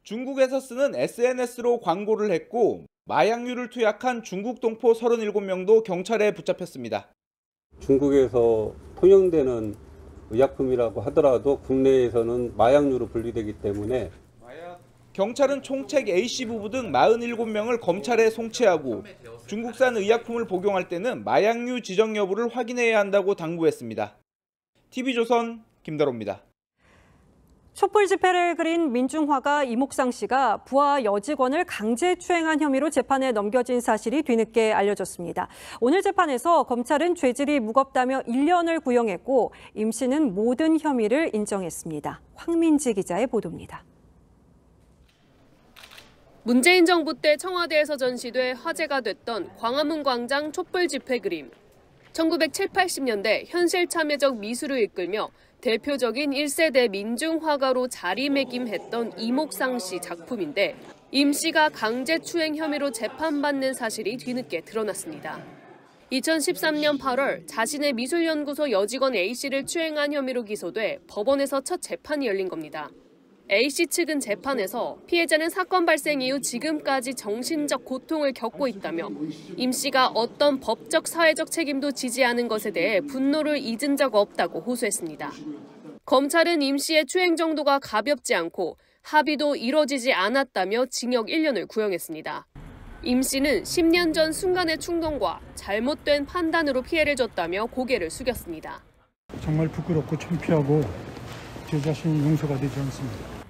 Speaker 28: 중국에서 쓰는 SNS로 광고를 했고 마약류를 투약한 중국 동포 37명도 경찰에 붙잡혔습니다.
Speaker 16: 중국에서 통용되는 의약품이라고 하더라도 국내에서는 마약류로 분류되기 때문에
Speaker 28: 경찰은 총책 A씨 부부 등 47명을 검찰에 송치하고 중국산 의약품을 복용할 때는 마약류 지정 여부를 확인해야 한다고 당부했습니다. TV조선 김다로입니다.
Speaker 6: 촛불 집회를 그린 민중화가 이목상 씨가 부하 여직원을 강제추행한 혐의로 재판에 넘겨진 사실이 뒤늦게 알려졌습니다. 오늘 재판에서 검찰은 죄질이 무겁다며 1년을 구형했고 임 씨는 모든 혐의를 인정했습니다. 황민지 기자의 보도입니다.
Speaker 17: 문재인 정부 때 청와대에서 전시돼 화제가 됐던 광화문 광장 촛불 집회 그림. 1970, 80년대 현실 참여적 미술을 이끌며 대표적인 1세대 민중화가로 자리매김했던 이목상 씨 작품인데 임 씨가 강제추행 혐의로 재판받는 사실이 뒤늦게 드러났습니다. 2013년 8월 자신의 미술연구소 여직원 A씨를 추행한 혐의로 기소돼 법원에서 첫 재판이 열린 겁니다. A씨 측은 재판에서 피해자는 사건 발생 이후 지금까지 정신적 고통을 겪고 있다며 임 씨가 어떤 법적 사회적 책임도 지지 않은 것에 대해 분노를 잊은 적 없다고 호소했습니다. 검찰은 임 씨의 추행 정도가 가볍지 않고 합의도 이뤄지지 않았다며 징역 1년을 구형했습니다. 임 씨는 10년 전 순간의 충동과 잘못된 판단으로 피해를 줬다며 고개를 숙였습니다.
Speaker 18: 정말 부끄럽고 창피하고 제 자신이 용서가 되지 않습니다.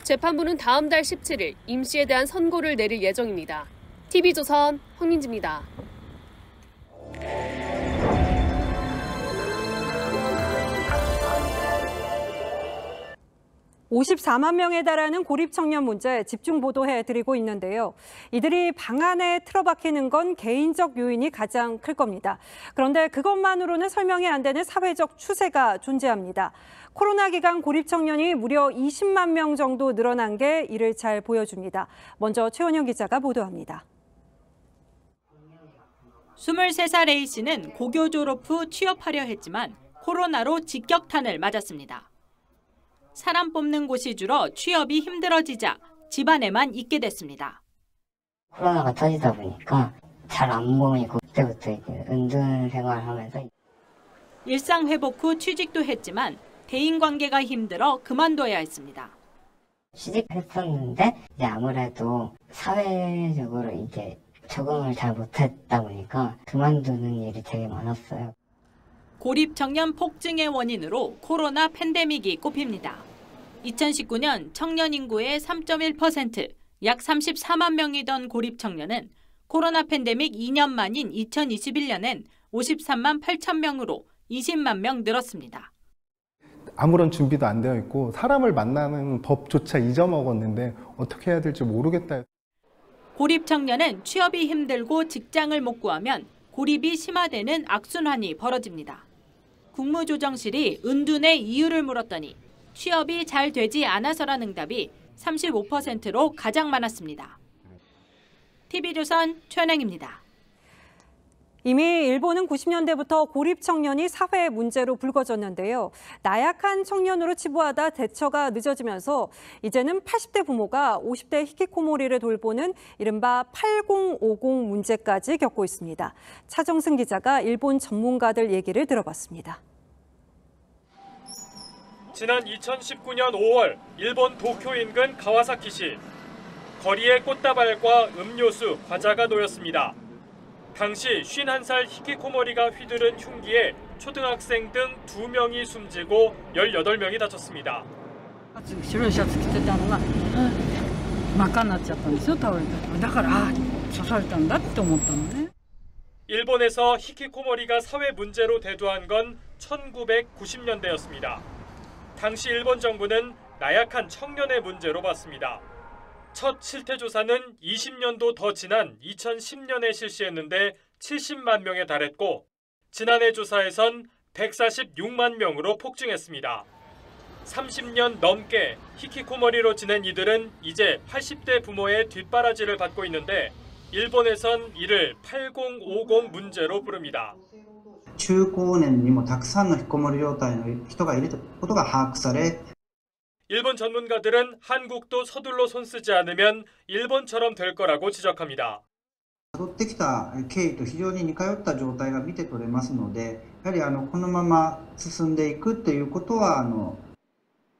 Speaker 17: 재판부는 다음 달 17일 임 씨에 대한 선고를 내릴 예정입니다. TV조선 황민지입니다.
Speaker 6: 54만 명에 달하는 고립 청년 문제 집중 보도해드리고 있는데요. 이들이 방 안에 틀어박히는 건 개인적 요인이 가장 클 겁니다. 그런데 그것만으로는 설명이 안 되는 사회적 추세가 존재합니다. 코로나 기간 고립 청년이 무려 20만 명 정도 늘어난 게 이를 잘 보여줍니다. 먼저 최원영 기자가 보도합니다.
Speaker 19: 23살 A씨는 고교 졸업 후 취업하려 했지만 코로나로 직격탄을 맞았습니다. 사람 뽑는 곳이 줄어 취업이 힘들어지자 집안에만 있게 됐습니다.
Speaker 20: 코로나가 터지다 보니까 잘 안 보이고 그때부터 은둔 생활하면서
Speaker 19: 일상 회복 후 취직도 했지만 대인관계가 힘들어 그만둬야 했습니다.
Speaker 20: 취직했었는데 이제 아무래도 사회적으로 이제 적응을 잘 못했다 보니까 그만두는 일이 되게 많았어요.
Speaker 19: 고립 청년 폭증의 원인으로 코로나 팬데믹이 꼽힙니다. 2019년 청년 인구의 3.1%, 약 34만 명이던 고립 청년은 코로나 팬데믹 2년 만인 2021년엔 53만 8천 명으로 20만 명 늘었습니다.
Speaker 21: 아무런 준비도 안 되어 있고 사람을 만나는 법조차 잊어먹었는데 어떻게 해야 될지 모르겠다.
Speaker 19: 고립 청년은 취업이 힘들고 직장을 못 구하면 고립이 심화되는 악순환이 벌어집니다. 국무조정실이 은둔의 이유를 물었더니 취업이 잘 되지 않아서라는 응답이 35%로 가장 많았습니다. TV조선 최은행입니다.
Speaker 6: 이미 일본은 90년대부터 고립 청년이 사회 문제로 불거졌는데요. 나약한 청년으로 치부하다 대처가 늦어지면서 이제는 80대 부모가 50대 히키코모리를 돌보는 이른바 8050 문제까지 겪고 있습니다. 차정승 기자가 일본 전문가들 얘기를 들어봤습니다.
Speaker 22: 지난 2019년 5월 일본 도쿄 인근 가와사키시. 거리에 꽃다발과 음료수, 과자가 놓였습니다. 당시 51살 히키코모리가 휘두른 흉기에 초등학생 등 2명이 숨지고 18명이 다쳤습니다.
Speaker 29: 白いシャツ着てたのが真っ赤になっちゃったんですよ、倒れた。だから
Speaker 2: 刺されたんだって思ったのね。
Speaker 22: 일본에서 히키코모리가 사회 문제로 대두한 건 1990년대였습니다. 당시 일본 정부는 나약한 청년의 문제로 봤습니다. 첫 실태 조사는 20년도 더 지난 2010년에 실시했는데 70만 명에 달했고 지난해 조사에선 146만 명으로 폭증했습니다. 30년 넘게 히키코모리로 지낸 이들은 이제 80대 부모의 뒷바라지를 받고 있는데 일본에선 이를 8050 문제로 부릅니다.
Speaker 3: 中高年にもたくさんの引きこもり状態の人がいることが把握され
Speaker 22: 일본 전문가들은 한국도 서둘러 손쓰지 않으면 일본처럼 될 거라고 지적합니다.
Speaker 3: 辿ってきた経緯と非常に似通った状態が見て取れますので、やはりこのまま進んでいくということは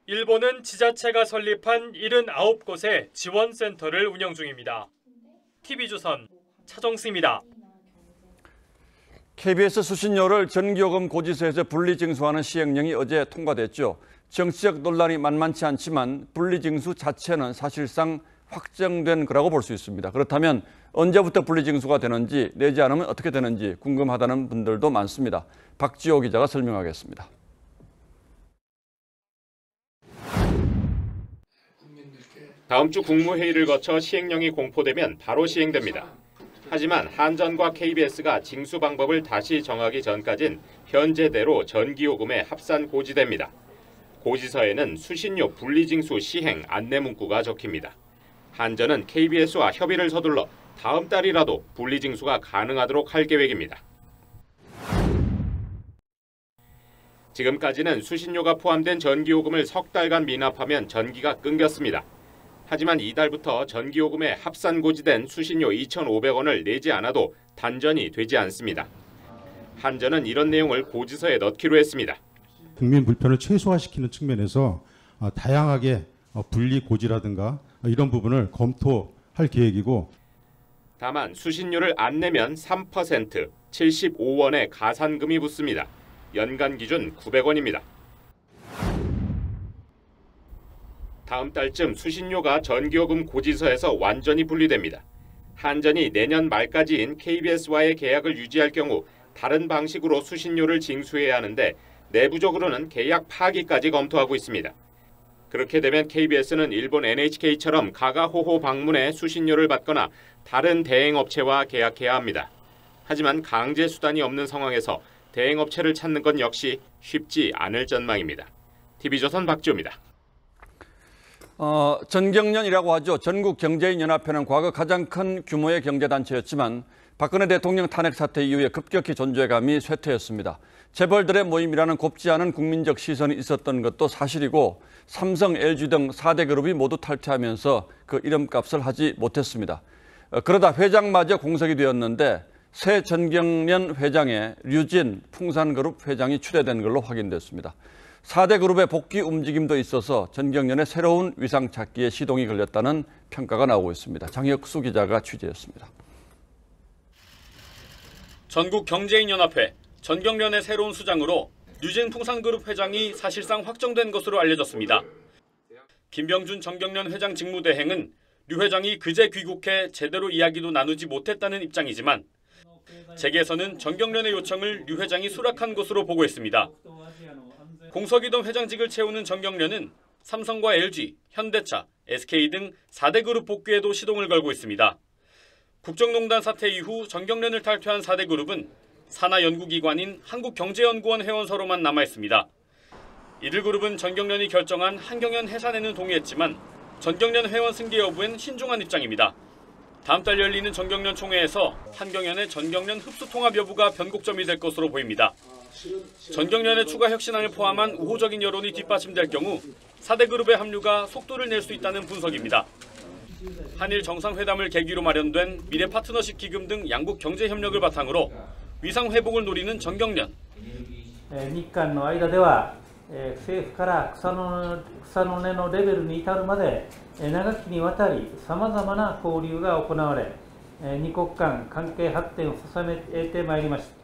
Speaker 22: 일본은 지자체가 설립한 79곳의 지원센터를 운영 중입니다. TV조선 차정수입니다.
Speaker 4: KBS 수신료를 전기요금 고지서에서 분리징수하는 시행령이 어제 통과됐죠. 정치적 논란이 만만치 않지만 분리징수 자체는 사실상 확정된 거라고 볼 수 있습니다. 그렇다면 언제부터 분리징수가 되는지, 내지 않으면 어떻게 되는지 궁금하다는 분들도 많습니다. 박지호 기자가 설명하겠습니다.
Speaker 5: 다음 주 국무회의를 거쳐 시행령이 공포되면 바로 시행됩니다. 하지만 한전과 KBS가 징수 방법을 다시 정하기 전까진 현재대로 전기요금에 합산 고지됩니다. 고지서에는 수신료 분리징수 시행 안내 문구가 적힙니다. 한전은 KBS와 협의를 서둘러 다음 달이라도 분리징수가 가능하도록 할 계획입니다. 지금까지는 수신료가 포함된 전기요금을 석 달간 미납하면 전기가 끊겼습니다. 하지만 이달부터 전기요금에 합산 고지된 수신료 2,500원을 내지 않아도 단전이 되지 않습니다. 한전은 이런 내용을 고지서에 넣기로 했습니다.
Speaker 23: 국민 불편을 최소화시키는 측면에서 다양하게 분리 고지라든가 이런 부분을 검토할 계획이고,
Speaker 5: 다만 수신료를 안 내면 3%, 75원의 가산금이 붙습니다. 연간 기준 900원입니다. 다음 달쯤 수신료가 전기요금 고지서에서 완전히 분리됩니다. 한전이 내년 말까지인 KBS와의 계약을 유지할 경우 다른 방식으로 수신료를 징수해야 하는데 내부적으로는 계약 파기까지 검토하고 있습니다. 그렇게 되면 KBS는 일본 NHK처럼 가가호호 방문해 수신료를 받거나 다른 대행업체와 계약해야 합니다. 하지만 강제 수단이 없는 상황에서 대행업체를 찾는 건 역시 쉽지 않을 전망입니다. TV조선 박지호입니다.
Speaker 4: 전경련이라고 하죠. 전국경제인연합회는 과거 가장 큰 규모의 경제단체였지만 박근혜 대통령 탄핵 사태 이후에 급격히 존재감이 쇠퇴했습니다. 재벌들의 모임이라는 곱지 않은 국민적 시선이 있었던 것도 사실이고 삼성, LG 등 4대 그룹이 모두 탈퇴하면서 그 이름값을 하지 못했습니다. 그러다 회장마저 공석이 되었는데 새 전경련 회장에 류진 풍산그룹 회장이 추대된 걸로 확인됐습니다. 4대 그룹의 복귀 움직임도 있어서 전경련의 새로운 위상 찾기에 시동이 걸렸다는 평가가 나오고 있습니다. 장혁수 기자가 취재했습니다.
Speaker 24: 전국경제인연합회 전경련의 새로운 수장으로 류진 풍산그룹 회장이 사실상 확정된 것으로 알려졌습니다. 김병준 전경련 회장 직무대행은 류 회장이 그제 귀국해 제대로 이야기도 나누지 못했다는 입장이지만 재계에서는 전경련의 요청을 류 회장이 수락한 것으로 보고 있습니다. 공석이던 회장직을 채우는 전경련은 삼성과 LG, 현대차, SK 등 4대 그룹 복귀에도 시동을 걸고 있습니다. 국정농단 사태 이후 전경련을 탈퇴한 4대 그룹은 산하 연구기관인 한국경제연구원 회원서로만 남아있습니다. 이들 그룹은 전경련이 결정한 한경연 해산에는 동의했지만 전경련 회원 승계 여부엔 신중한 입장입니다. 다음 달 열리는 전경련 총회에서 한경연의 전경련 흡수 통합 여부가 변곡점이 될 것으로 보입니다. 전경련의 추가 혁신안을 포함한 우호적인 여론이 뒷받침될 경우 4대 그룹의 합류가 속도를 낼 수 있다는 분석입니다. 한일 정상회담을 계기로 마련된 미래 파트너십 기금 등 양국 경제 협력을 바탕으로 위상 회복을 노리는 전경련.
Speaker 26: 日韓の間では政府から草の根のレベルに至るまで長きにわたりさまざまな交流が行われ二国間関係発展を進めてまいりました。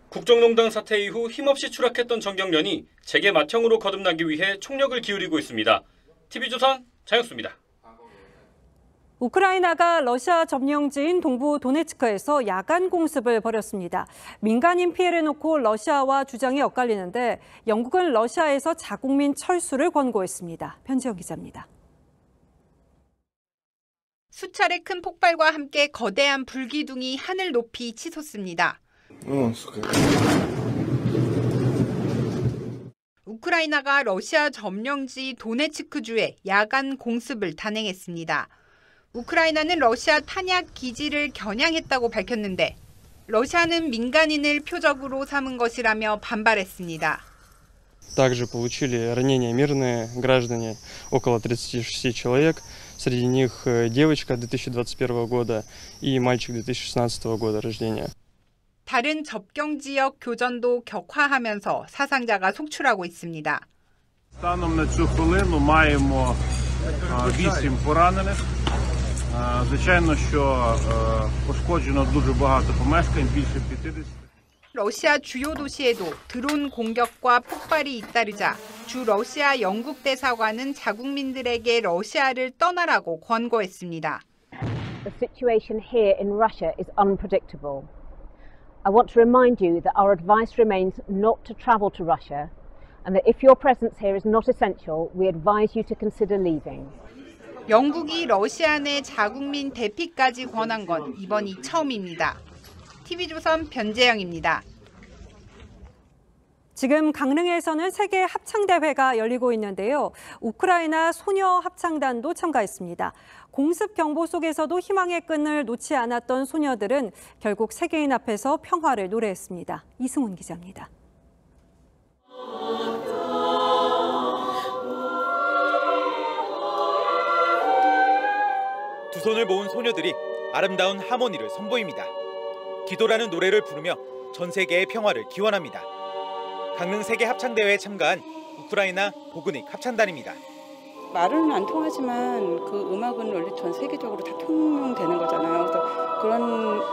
Speaker 24: 국정농단 사태 이후 힘없이 추락했던 전경련이 재계 맏형으로 거듭나기 위해 총력을 기울이고 있습니다. TV조선 장혁수입니다.
Speaker 6: 우크라이나가 러시아 점령지인 동부 도네츠크에서 야간 공습을 벌였습니다. 민간인 피해를 놓고 러시아와 주장이 엇갈리는데 영국은 러시아에서 자국민 철수를 권고했습니다. 변지영 기자입니다.
Speaker 7: 수차례 큰 폭발과 함께 거대한 불기둥이 하늘 높이 치솟습니다. 우크라이나가 러시아 점령지 도네츠크주에 야간 공습을 단행했습니다. 우크라이나는 러시아 탄약 기지를 겨냥했다고 밝혔는데 러시아는 민간인을 표적으로 삼은 것이라며 반발했습니다.
Speaker 8: Также получили ранения мирные граждане, около 36 человек. Среди них девочка 2021 года и мальчик 2016 года рождения.
Speaker 7: 다른 접경 지역 교전도 격화하면서 사상자가 속출하고 있습니다.
Speaker 9: станом на цю хвилину маємо 8 поранених. Звичайно, що пошкоджено дуже багато помешкань, більше 50.
Speaker 7: 러시아 주요 도시에도 드론 공격과 폭발이 잇따르자 주 러시아 영국 대사관은 자국민들에게 러시아를 떠나라고 권고했습니다.
Speaker 11: The situation here in Russia is unpredictable. I want to remind you that our advice remains not to travel to Russia and that if your presence here is not essential, we advise you to consider leaving.
Speaker 7: 영국이 러시아 내 자국민 대피까지 권한 건 이번이 처음입니다. TV조선 변재영입니다.
Speaker 6: 지금 강릉에서는 세계 합창대회가 열리고 있는데요. 우크라이나 소녀 합창단도 참가했습니다. 공습 경보 속에서도 희망의 끈을 놓지 않았던 소녀들은 결국 세계인 앞에서 평화를 노래했습니다. 이승훈 기자입니다.
Speaker 28: 두 손을 모은 소녀들이 아름다운 하모니를 선보입니다. 기도라는 노래를 부르며 전 세계의 평화를 기원합니다. 강릉 세계 합창대회에 참가한 우크라이나 보그닉 합창단입니다.
Speaker 12: 말은 안 통하지만 그 음악은 원래 전 세계적으로 다 통용되는 거잖아요. 그래서 그런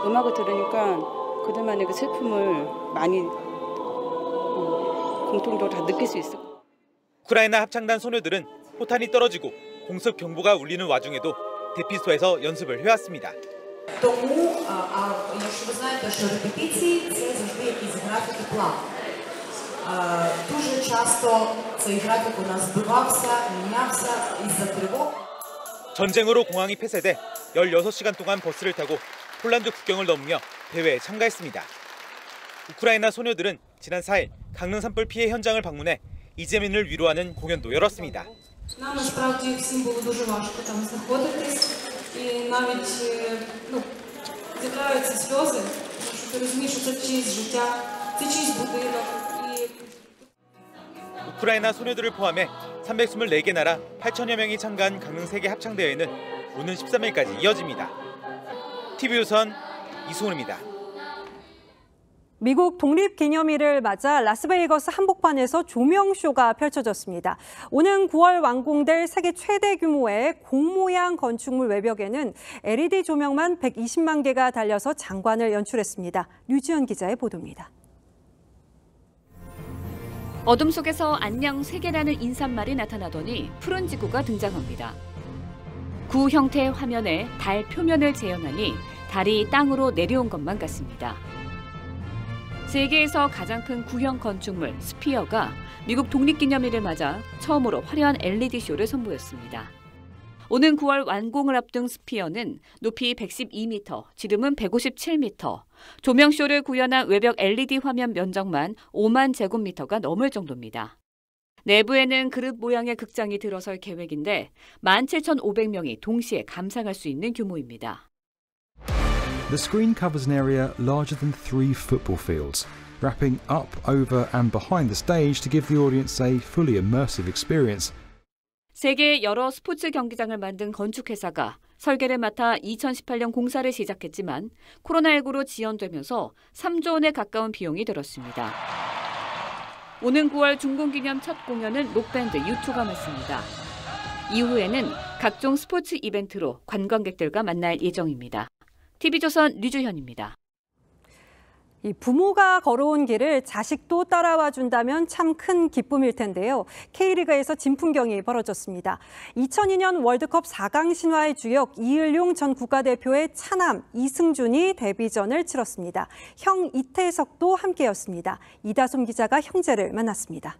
Speaker 12: 음악을 들으니까 그들만의 그 슬픔을 많이 공통적으로 다 느낄 수 있어요.
Speaker 28: 우크라이나 합창단 소녀들은 포탄이 떨어지고 공습 경보가 울리는 와중에도 대피소에서 연습을 해왔습니다.
Speaker 14: Тому, якщо ви знаєте, що репетиції – це завжди якийсь графік і план. Дуже часто цей графік у нас збивався, мінявся із-за тривог.
Speaker 28: 전쟁으로 공항이 폐쇄돼 16시간 동안 버스를 타고 폴란드 국경을 넘으며 대회에 참가했습니다. 우크라이나 소녀들은 지난 4일 강릉 산불 피해 현장을 방문해 이재민을 위로하는 공연도 열었습니다.
Speaker 14: Нам насправді всім було дуже важко там знаходитись. І навіть з'являються сльози, тому що ти розумієш, що це чиїсь життя, це чиїсь будинок.
Speaker 28: 우크라이나 소녀들을 포함해 324개 나라 8천여 명이 참가한 강릉 세계 합창대회는 오는 13일까지 이어집니다. TV조선 이승훈입니다.
Speaker 6: 미국 독립기념일을 맞아 라스베이거스 한복판에서 조명쇼가 펼쳐졌습니다. 오는 9월 완공될 세계 최대 규모의 공 모양 건축물 외벽에는 LED 조명만 120만 개가 달려서 장관을 연출했습니다. 류지연 기자의 보도입니다.
Speaker 25: 어둠 속에서 안녕 세계라는 인사말이 나타나더니 푸른 지구가 등장합니다. 구 형태의 화면에 달 표면을 재현하니 달이 땅으로 내려온 것만 같습니다. 세계에서 가장 큰 구형 건축물 스피어가 미국 독립기념일을 맞아 처음으로 화려한 LED쇼를 선보였습니다. 오는 9월 완공을 앞둔 스피어는 높이 112m, 지름은 157m, 조명쇼를 구현한 외벽 LED 화면 면적만 5만 제곱미터가 넘을 정도입니다. 내부에는 그릇 모양의 극장이 들어설 계획인데 17,500명이 동시에 감상할 수 있는 규모입니다.
Speaker 27: The screen covers an area larger than 3 football fields, wrapping up, over and behind the stage to give the audience a fully immersive experience.
Speaker 25: 세계의 여러 스포츠 경기장을 만든 건축회사가 설계를 맡아 2018년 공사를 시작했지만 코로나19로 지연되면서 3조 원에 가까운 비용이 들었습니다. 오는 9월 준공기념 첫 공연은 록밴드 U2가 맡습니다. 이후에는 각종 스포츠 이벤트로 관광객들과 만날 예정입니다. TV조선 류주현입니다.
Speaker 6: 이 부모가 걸어온 길을 자식도 따라와 준다면 참 큰 기쁨일 텐데요. K리그에서 진풍경이 벌어졌습니다. 2002년 월드컵 4강 신화의 주역 이을용 전 국가대표의 차남 이승준이 데뷔전을 치렀습니다. 형 이태석도 함께였습니다. 이다솜 기자가 형제를 만났습니다.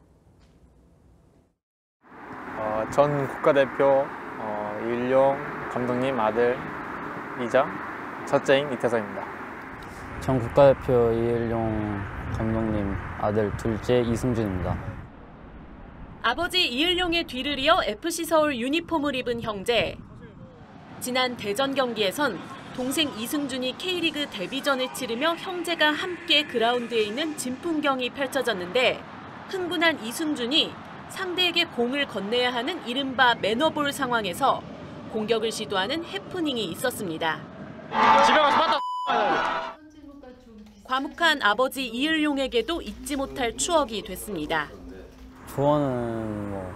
Speaker 1: 전 국가대표 이을용 감독님 아들이자 첫째인 이태석입니다.
Speaker 10: 전 국가대표 이을용 감독님 아들 둘째 이승준입니다.
Speaker 19: 아버지 이을용의 뒤를 이어 FC서울 유니폼을 입은 형제. 지난 대전 경기에선 동생 이승준이 K리그 데뷔전을 치르며 형제가 함께 그라운드에 있는 진풍경이 펼쳐졌는데 흥분한 이승준이 상대에게 공을 건네야 하는 이른바 매너볼 상황에서 공격을 시도하는 해프닝이 있었습니다. 집에 가서 봤다. 과묵한 아버지 이을용에게도 잊지 못할 추억이 됐습니다.
Speaker 10: 조언은 뭐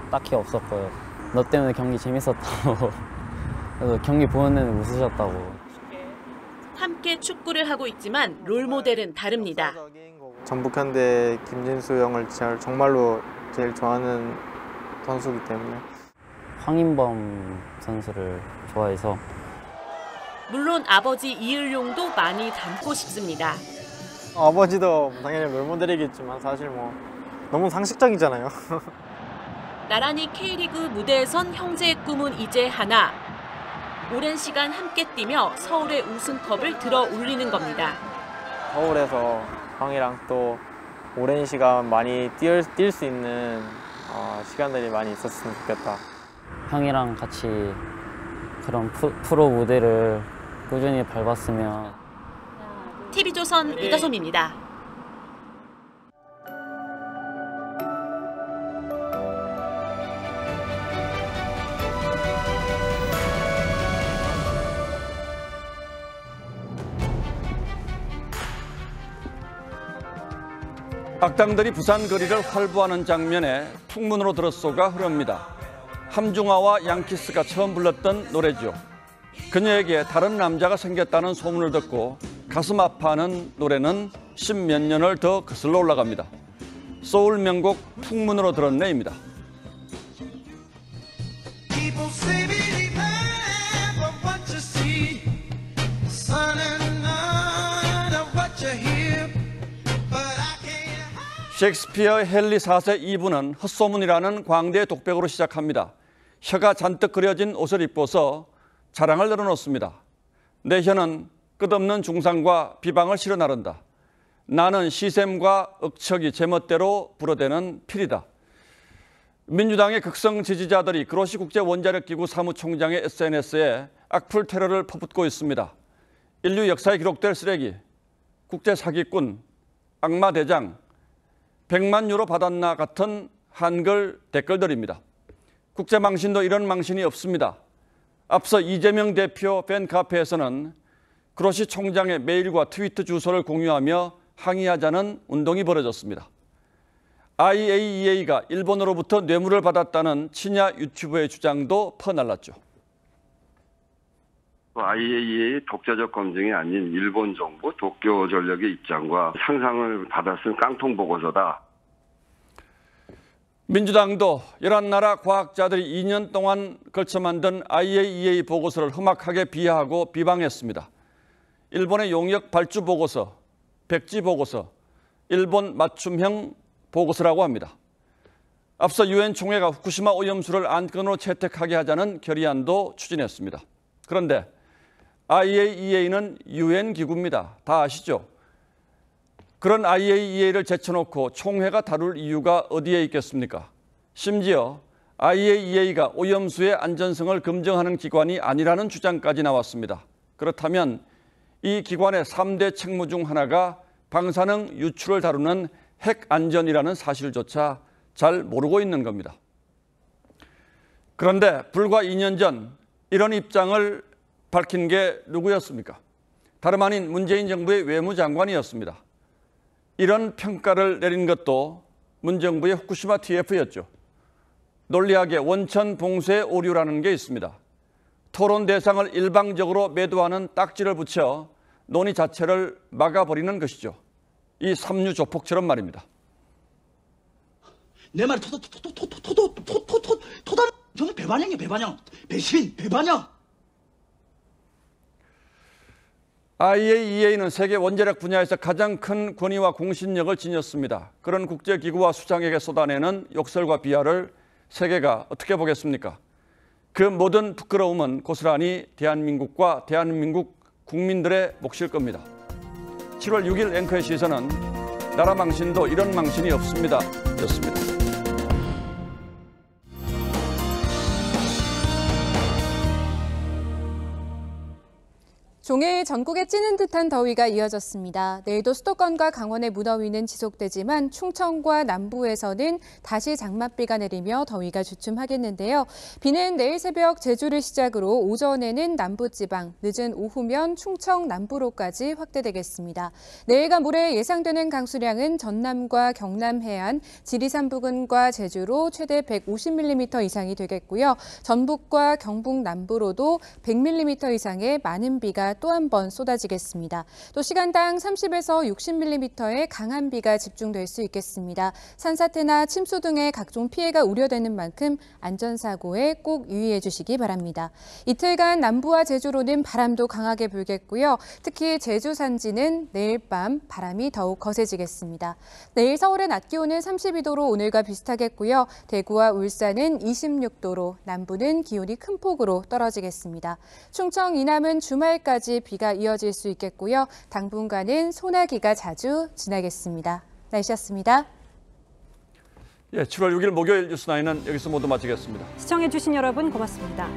Speaker 10: 딱히 없었고요. 너 때문에 경기 재밌었다고. 그래서 경기 보는 데는 웃으셨다고.
Speaker 19: 함께 축구를 하고 있지만 롤모델은 다릅니다.
Speaker 1: 전북현대 김진수 형을 정말로 제일 좋아하는 선수이기 때문에.
Speaker 10: 황인범 선수를 좋아해서.
Speaker 19: 물론 아버지 이을용도 많이 닮고 싶습니다.
Speaker 1: 아버지도 당연히 롤모델이겠지만 사실 뭐 너무 상식적이잖아요.
Speaker 19: 나란히 K리그 무대에 선 형제의 꿈은 이제 하나. 오랜 시간 함께 뛰며 서울의 우승컵을 들어 올리는 겁니다.
Speaker 1: 서울에서 형이랑 또 오랜 시간 많이 뛸 수 있는 시간들이 많이 있었으면 좋겠다.
Speaker 10: 형이랑 같이 그런 프로 무대를 꾸준히 밟았으면.
Speaker 19: TV조선 이다솜입니다.
Speaker 4: 악당들이 부산 거리를 활보하는 장면에 풍문으로 들어쏘가 흐릅니다. 함중아와 양키스가 처음 불렀던 노래죠. 그녀에게 다른 남자가 생겼다는 소문을 듣고 가슴 아파하는 노래는 십몇 년을 더 거슬러 올라갑니다. 소울 명곡 풍문으로 들었네입니다. 셰익스피어의 헨리 4세 2부는 헛소문이라는 광대의 독백으로 시작합니다. 혀가 잔뜩 그려진 옷을 입고서 자랑을 늘어놓습니다. 내 혀는 끝없는 중상과 비방을 실어 나른다. 나는 시샘과 억척이 제멋대로 불어대는 필이다. 민주당의 극성 지지자들이 그로시 국제원자력기구 사무총장의 SNS에 악플 테러를 퍼붓고 있습니다. 인류 역사에 기록될 쓰레기, 국제 사기꾼, 악마 대장, 100만 유로 받았나 같은 한글 댓글들입니다. 국제망신도 이런 망신이 없습니다. 앞서 이재명 대표 팬카페에서는 그로시 총장의 메일과 트위터 주소를 공유하며 항의하자는 운동이 벌어졌습니다. IAEA가 일본으로부터 뇌물을 받았다는 친야 유튜브의 주장도 퍼날랐죠.
Speaker 13: IAEA의 독자적 검증이 아닌 일본 정부 도쿄 전력의 입장과 상상을 받았을 깡통 보고서다.
Speaker 4: 민주당도 11나라 과학자들이 2년 동안 걸쳐 만든 IAEA 보고서를 험악하게 비하하고 비방했습니다. 일본의 용역 발주 보고서, 백지 보고서, 일본 맞춤형 보고서라고 합니다. 앞서 유엔 총회가 후쿠시마 오염수를 안건으로 채택하게 하자는 결의안도 추진했습니다. 그런데 IAEA는 유엔 기구입니다. 다 아시죠? 그런 IAEA를 제쳐놓고 총회가 다룰 이유가 어디에 있겠습니까? 심지어 IAEA가 오염수의 안전성을 검증하는 기관이 아니라는 주장까지 나왔습니다. 그렇다면 이 기관의 3대 책무 중 하나가 방사능 유출을 다루는 핵 안전이라는 사실조차 잘 모르고 있는 겁니다. 그런데 불과 2년 전 이런 입장을 밝힌 게 누구였습니까? 다름 아닌 문재인 정부의 외무장관이었습니다. 이런 평가를 내린 것도 문 정부의 후쿠시마 TF였죠. 논리학에 원천 봉쇄 오류라는 게 있습니다. 토론 대상을 일방적으로 매도하는 딱지를 붙여 논의 자체를 막아버리는 것이죠. 이 삼류 조폭처럼 말입니다.
Speaker 2: 내 말이 토달 정말 배반형이야, 배반형. 배신, 배반형.
Speaker 4: IAEA는 세계 원자력 분야에서 가장 큰 권위와 공신력을 지녔습니다. 그런 국제기구와 수장에게 쏟아내는 욕설과 비하를 세계가 어떻게 보겠습니까? 그 모든 부끄러움은 고스란히 대한민국과 대한민국 국민들의 몫일 겁니다. 7월 6일 앵커의 시선은 나라 망신도 이런 망신이 없습니다. 였습니다.
Speaker 3: 종일 전국에 찌는 듯한 더위가 이어졌습니다. 내일도 수도권과 강원의 무더위는 지속되지만 충청과 남부에서는 다시 장맛비가 내리며 더위가 주춤하겠는데요. 비는 내일 새벽 제주를 시작으로 오전에는 남부지방, 늦은 오후면 충청 남부로까지 확대되겠습니다. 내일과 모레 예상되는 강수량은 전남과 경남 해안, 지리산 부근과 제주로 최대 150mm 이상이 되겠고요. 전북과 경북 남부로도 100mm 이상의 많은 비가 또 한 번 쏟아지겠습니다. 또 시간당 30에서 60mm의 강한 비가 집중될 수 있겠습니다. 산사태나 침수 등의 각종 피해가 우려되는 만큼 안전사고에 꼭 유의해 주시기 바랍니다. 이틀간 남부와 제주로는 바람도 강하게 불겠고요. 특히 제주 산지는 내일 밤 바람이 더욱 거세지겠습니다. 내일 서울의 낮 기온은 32도로 오늘과 비슷하겠고요. 대구와 울산은 26도로 남부는 기온이 큰 폭으로 떨어지겠습니다. 충청 이남은 주말까지 비가 이어질 수 있겠고요. 당분간은 소나기가 자주 지나겠습니다. 날씨였습니다.
Speaker 4: 7월 6일 목요일 뉴스9는 여기서 모두 마치겠습니다.
Speaker 6: 시청해주신 여러분 고맙습니다.